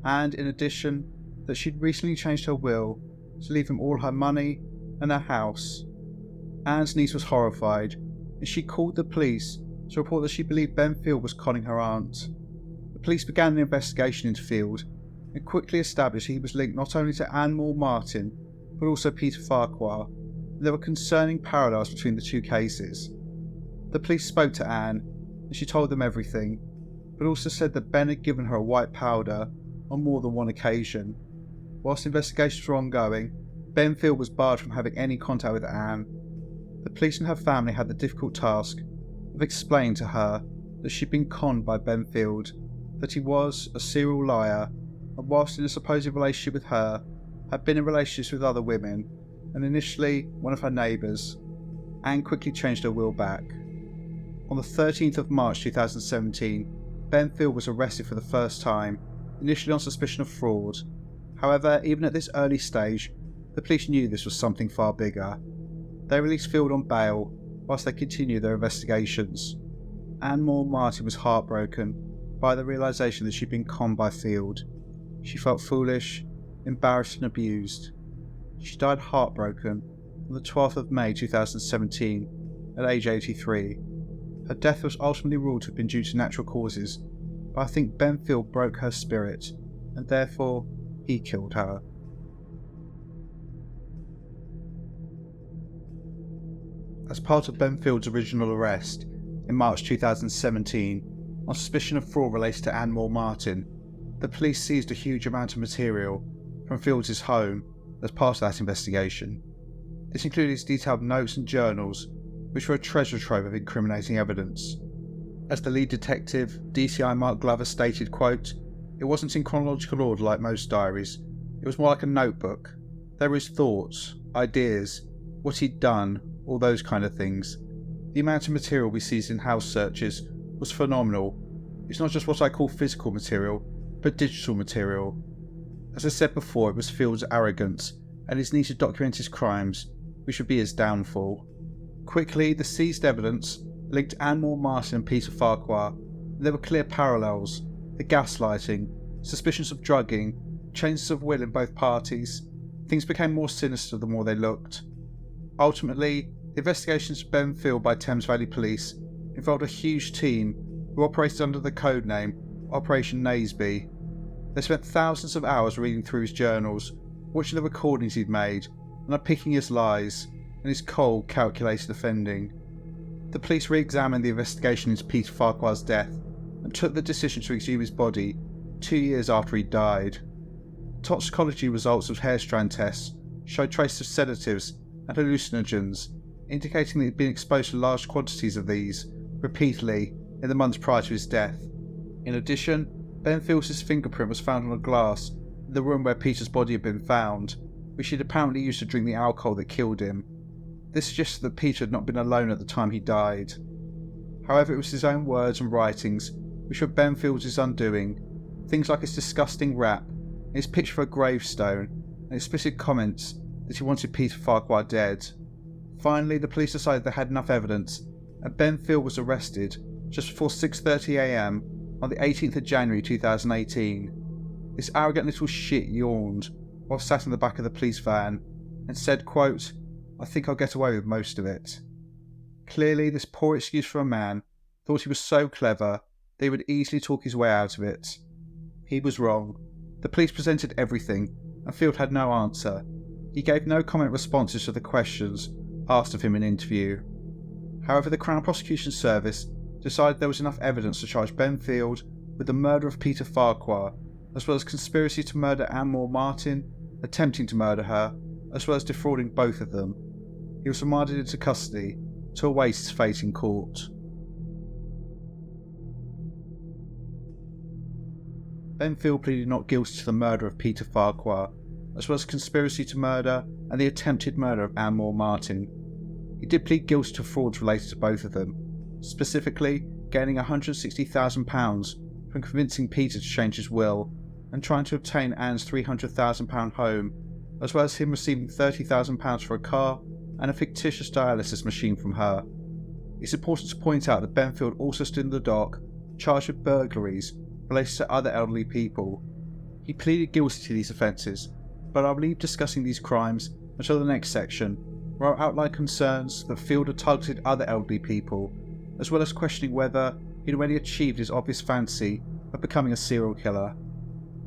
and, in addition, that she'd recently changed her will to leave him all her money and her house. Anne's niece was horrified, and she called the police to report that she believed Benfield was conning her aunt. The police began an investigation into Field and quickly established he was linked not only to Anne Moore Martin, but also Peter Farquhar, and there were concerning parallels between the two cases. The police spoke to Anne, and she told them everything, but also said that Ben had given her a white powder on more than one occasion. Whilst investigations were ongoing, Benfield was barred from having any contact with Anne. The police and her family had the difficult task of explaining to her that she'd been conned by Benfield, that he was a serial liar, and whilst in a supposed relationship with her, had been in relationships with other women, and initially one of her neighbours. Anne quickly changed her will back. On the 13th of March 2017, Benfield was arrested for the first time, initially on suspicion of fraud. However, even at this early stage, the police knew this was something far bigger. They released Field on bail whilst they continued their investigations. Anne Moore Martin was heartbroken by the realisation that she'd been conned by Field. She felt foolish, embarrassed and abused. She died heartbroken on the 12th of May 2017 at age 83. Her death was ultimately ruled to have been due to natural causes, but I think Benfield broke her spirit, and therefore he killed her. As part of Benfield's original arrest in March 2017, on suspicion of fraud related to Anne Moore Martin, the police seized a huge amount of material from Field's home as part of that investigation. This included his detailed notes and journals, which were a treasure trove of incriminating evidence. As the lead detective, DCI Mark Glover, stated, quote, "It wasn't in chronological order like most diaries. It was more like a notebook. There were his thoughts, ideas, what he'd done, all those kind of things. The amount of material we seized in house searches was phenomenal. It's not just what I call physical material, but digital material. As I said before, it was Field's arrogance and his need to document his crimes, which would be his downfall. Quickly, the seized evidence linked Anne Martin and Peter Farquhar, and there were clear parallels: the gaslighting, suspicions of drugging, changes of will in both parties. Things became more sinister the more they looked. Ultimately, the investigations of Ben Field by Thames Valley Police involved a huge team who operated under the code name Operation Naseby. They spent thousands of hours reading through his journals, watching the recordings he'd made, and unpicking his lies and his cold, calculated offending. The police re-examined the investigation into Peter Farquhar's death and took the decision to exhume his body 2 years after he died. Toxicology results of hair strand tests showed traces of sedatives and hallucinogens, indicating that he'd been exposed to large quantities of these repeatedly in the months prior to his death. In addition, Ben Field's fingerprint was found on a glass in the room where Peter's body had been found, which he'd apparently used to drink the alcohol that killed him. This suggested that Peter had not been alone at the time he died. However, it was his own words and writings which were Ben Field's undoing, things like his disgusting rap, and his picture of a gravestone, and explicit comments that he wanted Peter Farquhar dead. Finally, the police decided they had enough evidence, and Ben Field was arrested just before 6:30 AM on the 18th of January 2018. This arrogant little shit yawned while sat in the back of the police van and said, quote, "I think I'll get away with most of it." Clearly, this poor excuse for a man thought he was so clever that he would easily talk his way out of it. He was wrong. The police presented everything, and Field had no answer. He gave no comment responses to the questions asked of him in interview. However, the Crown Prosecution Service decided there was enough evidence to charge Ben Field with the murder of Peter Farquhar, as well as conspiracy to murder Anne Martin, attempting to murder her, as well as defrauding both of them. He was remanded into custody to await his fate in court. Ben Field pleaded not guilty to the murder of Peter Farquhar, as well as conspiracy to murder and the attempted murder of Anne Martin. He did plead guilty to frauds related to both of them, specifically gaining £160,000 from convincing Peter to change his will and trying to obtain Anne's £300,000 home, as well as him receiving £30,000 for a car and a fictitious dialysis machine from her. It's important to point out that Ben Field also stood in the dock, charged with burglaries related to other elderly people. He pleaded guilty to these offences, but I'll leave discussing these crimes until the next section, where I'll outline concerns that Field had targeted other elderly people, as well as questioning whether he'd already achieved his obvious fancy of becoming a serial killer.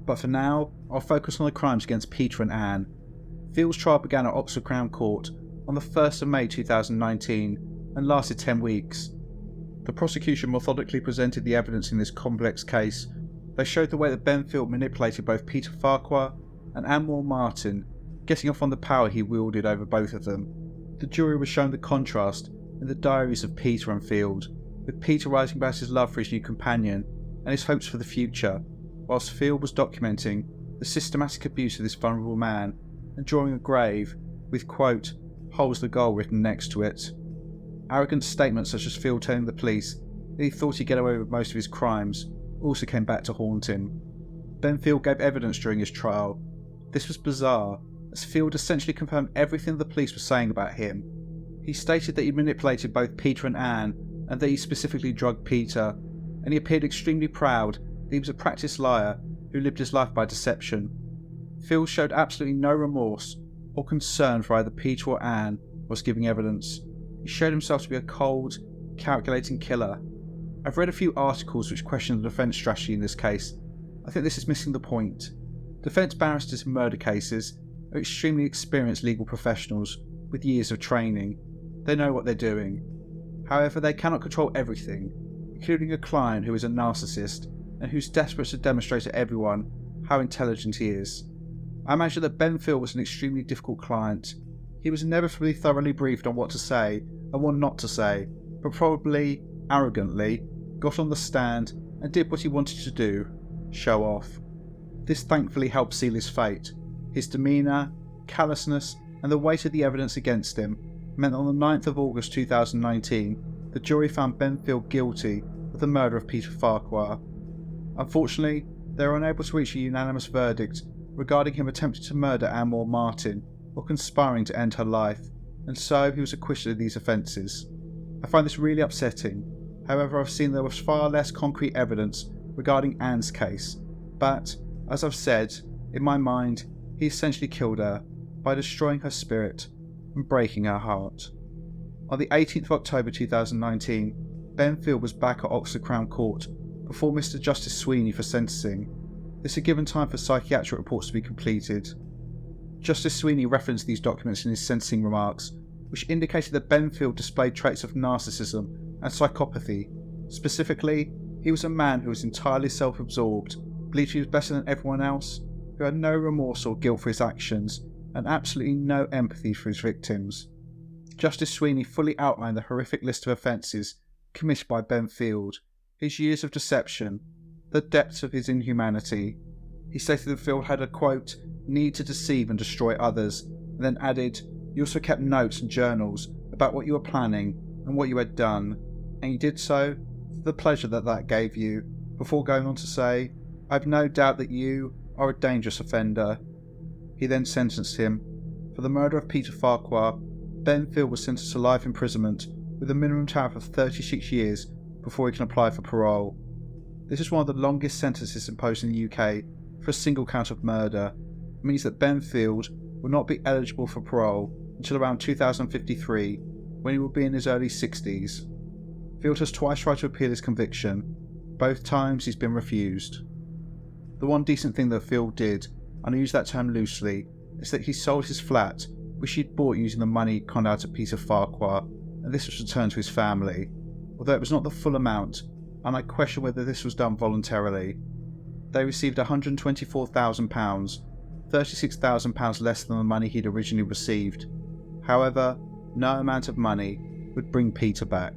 But for now, I'll focus on the crimes against Peter and Anne. Field's trial began at Oxford Crown Court on the 1st of May 2019 and lasted 10 weeks. The prosecution methodically presented the evidence in this complex case. They showed the way that Ben Field manipulated both Peter Farquhar and Anne Martin, getting off on the power he wielded over both of them. The jury was shown the contrast in the diaries of Peter and Field, with Peter writing about his love for his new companion and his hopes for the future, whilst Field was documenting the systematic abuse of this vulnerable man and drawing a grave with, quote, "holds the goal" written next to it. Arrogant statements such as Field telling the police that he thought he'd get away with most of his crimes also came back to haunt him. Ben Field gave evidence during his trial. This was bizarre, as Field essentially confirmed everything the police were saying about him. He stated that he manipulated both Peter and Anne, and that he specifically drugged Peter, and he appeared extremely proud that he was a practiced liar who lived his life by deception. Field showed absolutely no remorse or concern for either Peter or Anne whilst giving evidence. He showed himself to be a cold, calculating killer. I've read a few articles which question the defence strategy in this case. I think this is missing the point. Defence barristers in murder cases are extremely experienced legal professionals with years of training. They know what they're doing. However, they cannot control everything, including a client who is a narcissist and who's desperate to demonstrate to everyone how intelligent he is. I imagine that Ben Field was an extremely difficult client. He was inevitably thoroughly briefed on what to say and what not to say, but probably, arrogantly, got on the stand and did what he wanted to do, show off. This thankfully helped seal his fate. His demeanour, callousness, and the weight of the evidence against him meant that on the 9th of August 2019, the jury found Ben Field guilty of the murder of Peter Farquhar. Unfortunately, they were unable to reach a unanimous verdict regarding him attempting to murder Anne-Maure Martin or conspiring to end her life, and so he was acquitted of these offences. I find this really upsetting. However, I've seen there was far less concrete evidence regarding Anne's case, but, as I've said, in my mind, he essentially killed her by destroying her spirit and breaking her heart. On the 18th of October 2019, Ben Field was back at Oxford Crown Court before Mr Justice Sweeney for sentencing. This had given time for psychiatric reports to be completed. Justice Sweeney referenced these documents in his sentencing remarks, which indicated that Ben Field displayed traits of narcissism and psychopathy. Specifically, he was a man who was entirely self-absorbed, believed he was better than everyone else, who had no remorse or guilt for his actions, and absolutely no empathy for his victims. Justice Sweeney fully outlined the horrific list of offences committed by Ben Field, his years of deception, the depths of his inhumanity. He stated that Field had a, quote, need to deceive and destroy others, and then added, you also kept notes and journals about what you were planning and what you had done, and you did so for the pleasure that gave you, before going on to say, I have no doubt that you are a dangerous offender. He then sentenced him. For the murder of Peter Farquhar, Ben Field was sentenced to life imprisonment with a minimum term of 36 years before he can apply for parole. This is one of the longest sentences imposed in the UK for a single count of murder. It means that Ben Field will not be eligible for parole until around 2053, when he will be in his early 60s. Field has twice tried to appeal his conviction. Both times he's been refused. The one decent thing that Field did, and I use that term loosely, is that he sold his flat, which he'd bought using the money conned out of Peter Farquhar, and this was returned to his family, although it was not the full amount, and I question whether this was done voluntarily. They received £124,000, £36,000 less than the money he'd originally received. However, no amount of money would bring Peter back.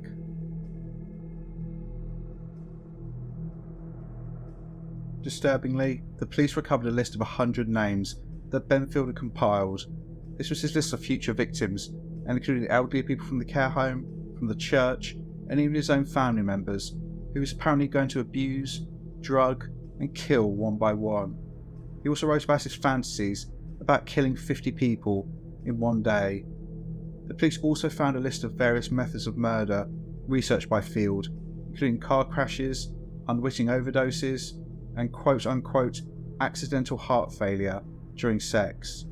Disturbingly, the police recovered a list of 100 names that Ben Field had compiled. This was his list of future victims, and included elderly people from the care home, from the church, and even his own family members, who was apparently going to abuse, drug, and kill one by one. He also wrote about his fantasies about killing 50 people in one day. The police also found a list of various methods of murder researched by Field, including car crashes, unwitting overdoses, and quote-unquote accidental heart failure during sex.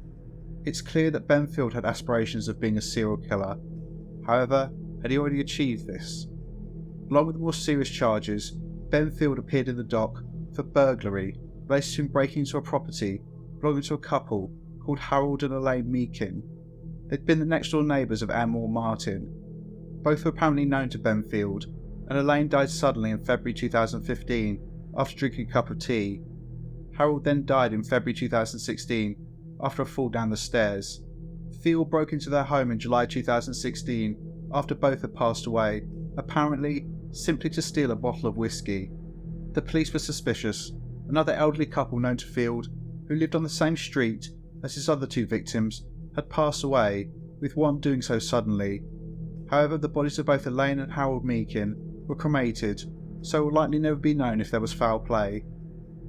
It's clear that Ben Field had aspirations of being a serial killer. However, had he already achieved this? Along with the more serious charges, Ben Field appeared in the dock for burglary related to him breaking into a property belonging to a couple called Harold and Elaine Meakin. They'd been the next door neighbours of Anne-Maure Martin. Both were apparently known to Ben Field, and Elaine died suddenly in February 2015 after drinking a cup of tea. Harold then died in February 2016 after a fall down the stairs. Field broke into their home in July 2016 after both had passed away, apparently simply to steal a bottle of whiskey. The police were suspicious. Another elderly couple known to Field, who lived on the same street as his other two victims, had passed away, with one doing so suddenly. However, the bodies of both Elaine and Harold Meakin were cremated, so it will likely never be known if there was foul play.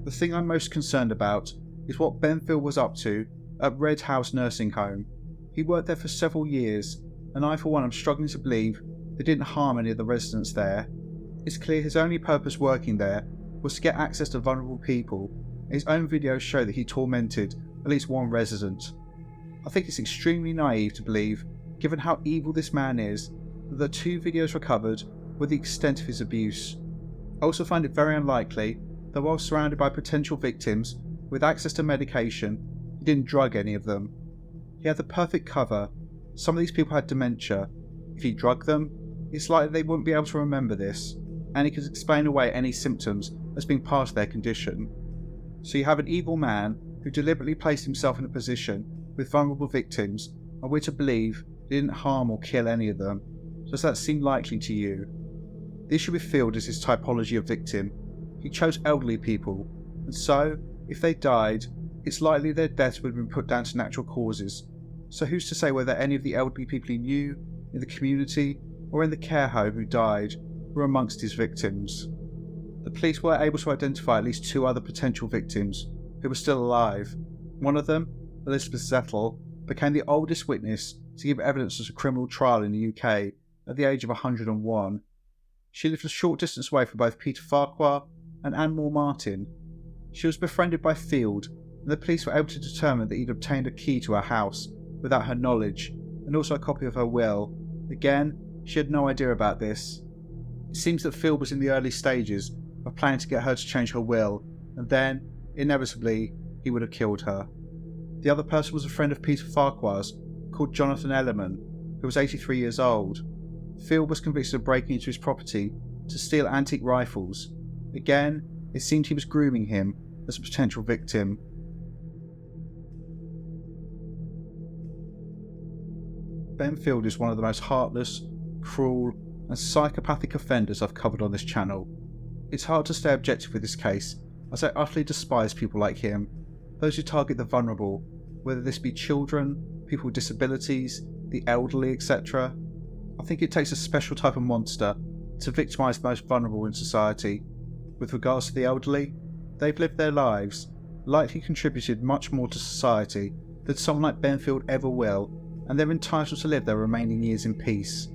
The thing I'm most concerned about is what Ben Field was up to at Red House Nursing Home. He worked there for several years, and I for one am struggling to believe they didn't harm any of the residents there. It's clear his only purpose working there was to get access to vulnerable people. His own videos show that he tormented at least one resident. I think it's extremely naive to believe, given how evil this man is, that the two videos recovered were the extent of his abuse. I also find it very unlikely that while surrounded by potential victims with access to medication, he didn't drug any of them. He had the perfect cover. Some of these people had dementia. If he drugged them, it's likely they wouldn't be able to remember this, and he could explain away any symptoms as being part of their condition. So you have an evil man who deliberately placed himself in a position with vulnerable victims, and we're to believe he didn't harm or kill any of them. Does that seem likely to you? The issue with Field is his typology of victim. He chose elderly people, and so, if they died, it's likely their deaths would have been put down to natural causes. So who's to say whether any of the elderly people he knew, in the community, or in the care home who died, were amongst his victims. The police were able to identify at least 2 other potential victims who were still alive. One of them, Elizabeth Zettel, became the oldest witness to give evidence at a criminal trial in the UK at the age of 101. She lived a short distance away from both Peter Farquhar and Anne Moore Martin. She was befriended by Field, and the police were able to determine that he'd obtained a key to her house without her knowledge, and also a copy of her will. Again, she had no idea about this. It seems that Field was in the early stages of planning to get her to change her will, and then, inevitably, he would have killed her. The other person was a friend of Peter Farquhar's called Jonathan Elliman, who was 83 years old. Field was convicted of breaking into his property to steal antique rifles. Again, it seemed he was grooming him as a potential victim. Ben Field is one of the most heartless, cruel, and psychopathic offenders I've covered on this channel. It's hard to stay objective with this case, as I utterly despise people like him, those who target the vulnerable, whether this be children, people with disabilities, the elderly, etc. I think it takes a special type of monster to victimise the most vulnerable in society. With regards to the elderly, they've lived their lives, likely contributed much more to society than someone like Ben Field ever will, and they're entitled to live their remaining years in peace.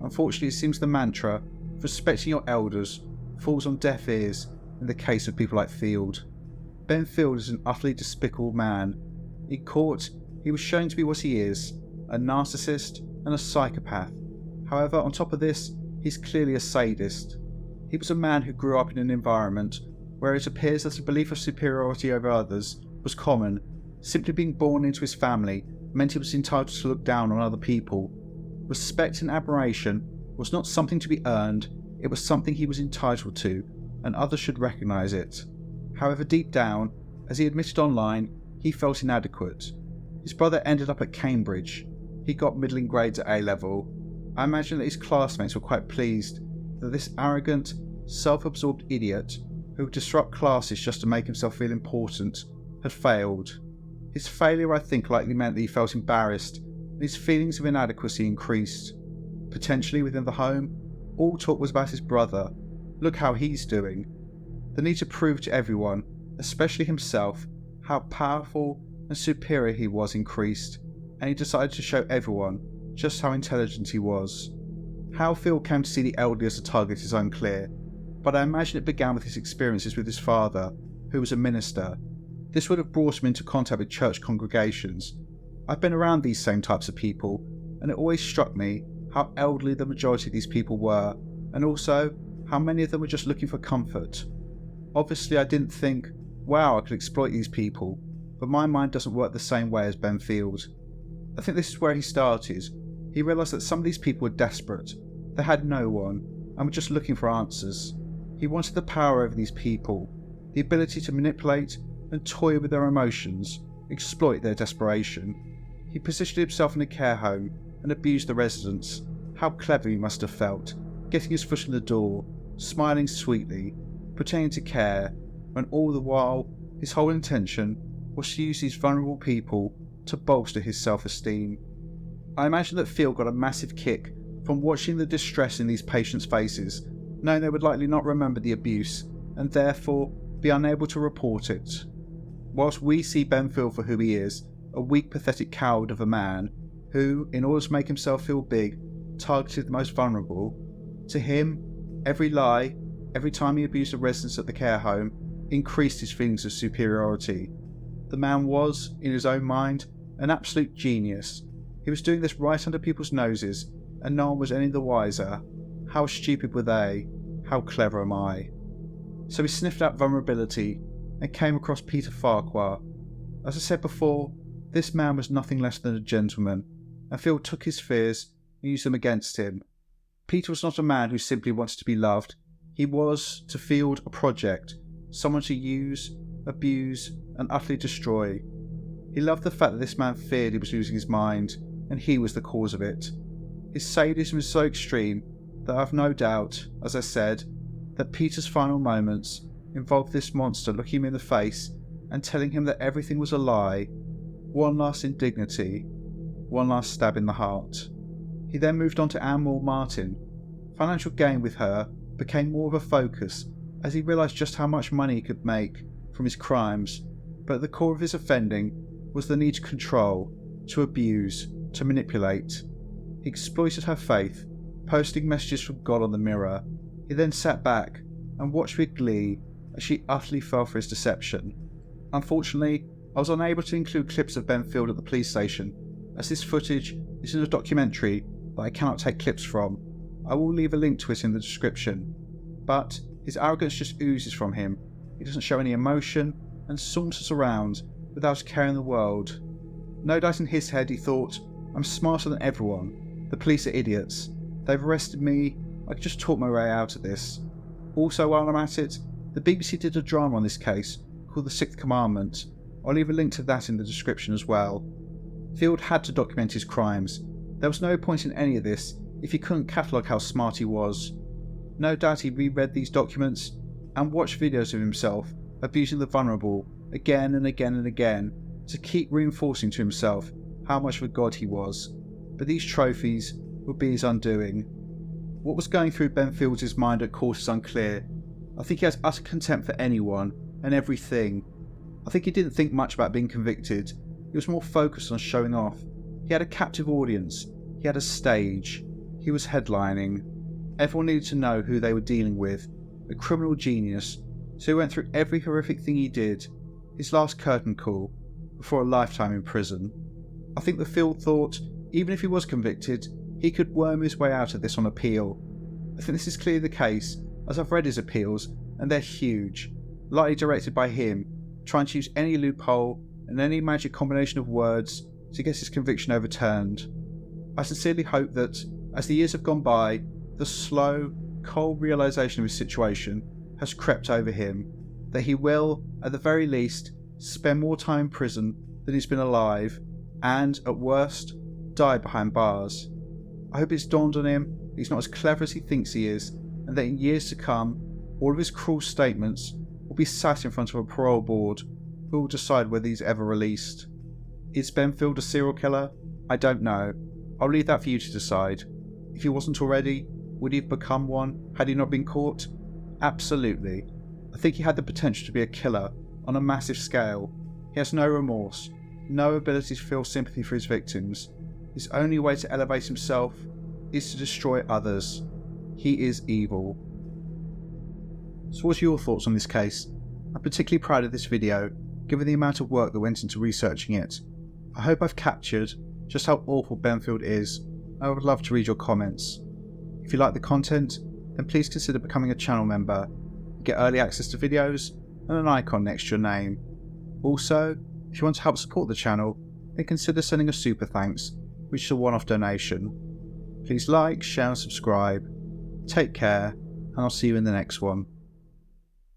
Unfortunately, it seems the mantra of respecting your elders falls on deaf ears in the case of people like Field. Ben Field is an utterly despicable man. In court, he was shown to be what he is, a narcissist and a psychopath. However, on top of this, he's clearly a sadist. He was a man who grew up in an environment where it appears that a belief of superiority over others was common. Simply being born into his family meant he was entitled to look down on other people. Respect and admiration was not something to be earned, it was something he was entitled to, and others should recognise it. However, deep down, as he admitted online, he felt inadequate. His brother ended up at Cambridge. He got middling grades at A-level. I imagine that his classmates were quite pleased that this arrogant, self-absorbed idiot who would disrupt classes just to make himself feel important had failed. His failure, I think, likely meant that he felt embarrassed, and his feelings of inadequacy increased. Potentially within the home, all talk was about his brother. Look how he's doing. The need to prove to everyone, especially himself, how powerful and superior he was increased, and he decided to show everyone just how intelligent he was. How Phil came to see the elderly as a target is unclear, but I imagine it began with his experiences with his father, who was a minister. This would have brought him into contact with church congregations. I've been around these same types of people, and it always struck me how elderly the majority of these people were, and also how many of them were just looking for comfort. Obviously, I didn't think, wow, I could exploit these people, but my mind doesn't work the same way as Ben Field. I think this is where he started. He realised that some of these people were desperate. They had no one, and were just looking for answers. He wanted the power over these people, the ability to manipulate and toy with their emotions, exploit their desperation. He positioned himself in a care home and abused the residents. How clever he must have felt, getting his foot in the door, smiling sweetly, pretending to care, when all the while his whole intention was to use these vulnerable people to bolster his self-esteem. I imagine that Phil got a massive kick from watching the distress in these patients' faces, knowing they would likely not remember the abuse, and therefore be unable to report it. Whilst we see Ben Field for who he is, a weak, pathetic coward of a man who, in order to make himself feel big, targeted the most vulnerable, to him, every lie, every time he abused the residents at the care home, increased his feelings of superiority. The man was, in his own mind, an absolute genius. He was doing this right under people's noses, and no one was any the wiser. How stupid were they? How clever am I? So he sniffed out vulnerability and came across Peter Farquhar. As I said before, this man was nothing less than a gentleman, and Phil took his fears and used them against him. Peter was not a man who simply wanted to be loved. He was, to Field, a project, someone to use, abuse, and utterly destroy. He loved the fact that this man feared he was losing his mind, and he was the cause of it. His sadism was so extreme that I have no doubt, as I said, that Peter's final moments involved this monster looking him in the face and telling him that everything was a lie. One last indignity, one last stab in the heart. He then moved on to Anne Moore Martin. Financial gain with her became more of a focus as he realised just how much money he could make from his crimes, but at the core of his offending was the need to control, to abuse, to manipulate. He exploited her faith, posting messages from God on the mirror. He then sat back and watched with glee as she utterly fell for his deception. Unfortunately, I was unable to include clips of Ben Field at the police station, as this footage is in a documentary that I cannot take clips from. I will leave a link to it in the description. But his arrogance just oozes from him. He doesn't show any emotion and saunters around without a care in the world. No doubt in his head he thought, I'm smarter than everyone. The police are idiots. They've arrested me. I can just talk my way out of this. Also, while I'm at it, the BBC did a drama on this case called The Sixth Commandment. I'll leave a link to that in the description as well. Field had to document his crimes. There was no point in any of this if he couldn't catalogue how smart he was. No doubt he reread these documents and watched videos of himself abusing the vulnerable again and again and again to keep reinforcing to himself how much of a god he was. But these trophies would be his undoing. What was going through Ben Field's mind at court is unclear. I think he has utter contempt for anyone and everything. I think he didn't think much about being convicted. He was more focused on showing off. He had a captive audience. He had a stage. He was headlining. Everyone needed to know who they were dealing with. A criminal genius. So he went through every horrific thing he did. His last curtain call before a lifetime in prison. I think the Field thought, even if he was convicted, he could worm his way out of this on appeal. I think this is clearly the case, as I've read his appeals, and they're huge, likely directed by him, trying to use any loophole and any magic combination of words to get his conviction overturned. I sincerely hope that, as the years have gone by, the slow, cold realisation of his situation has crept over him, that he will, at the very least, spend more time in prison than he's been alive, and, at worst, die behind bars. I hope it's dawned on him that he's not as clever as he thinks he is, and that in years to come, all of his cruel statements will be sat in front of a parole board who will decide whether he's ever released. Is Ben Field a serial killer? I don't know. I'll leave that for you to decide. If he wasn't already, would he have become one had he not been caught? Absolutely. I think he had the potential to be a killer on a massive scale. He has no remorse, no ability to feel sympathy for his victims. His only way to elevate himself is to destroy others. He is evil. So what's your thoughts on this case? I'm particularly proud of this video, given the amount of work that went into researching it. I hope I've captured just how awful Ben Field is. I would love to read your comments. If you like the content, then please consider becoming a channel member. You get early access to videos and an icon next to your name. Also, if you want to help support the channel, then consider sending a super thanks, which is a one-off donation. Please like, share and subscribe. Take care, and I'll see you in the next one.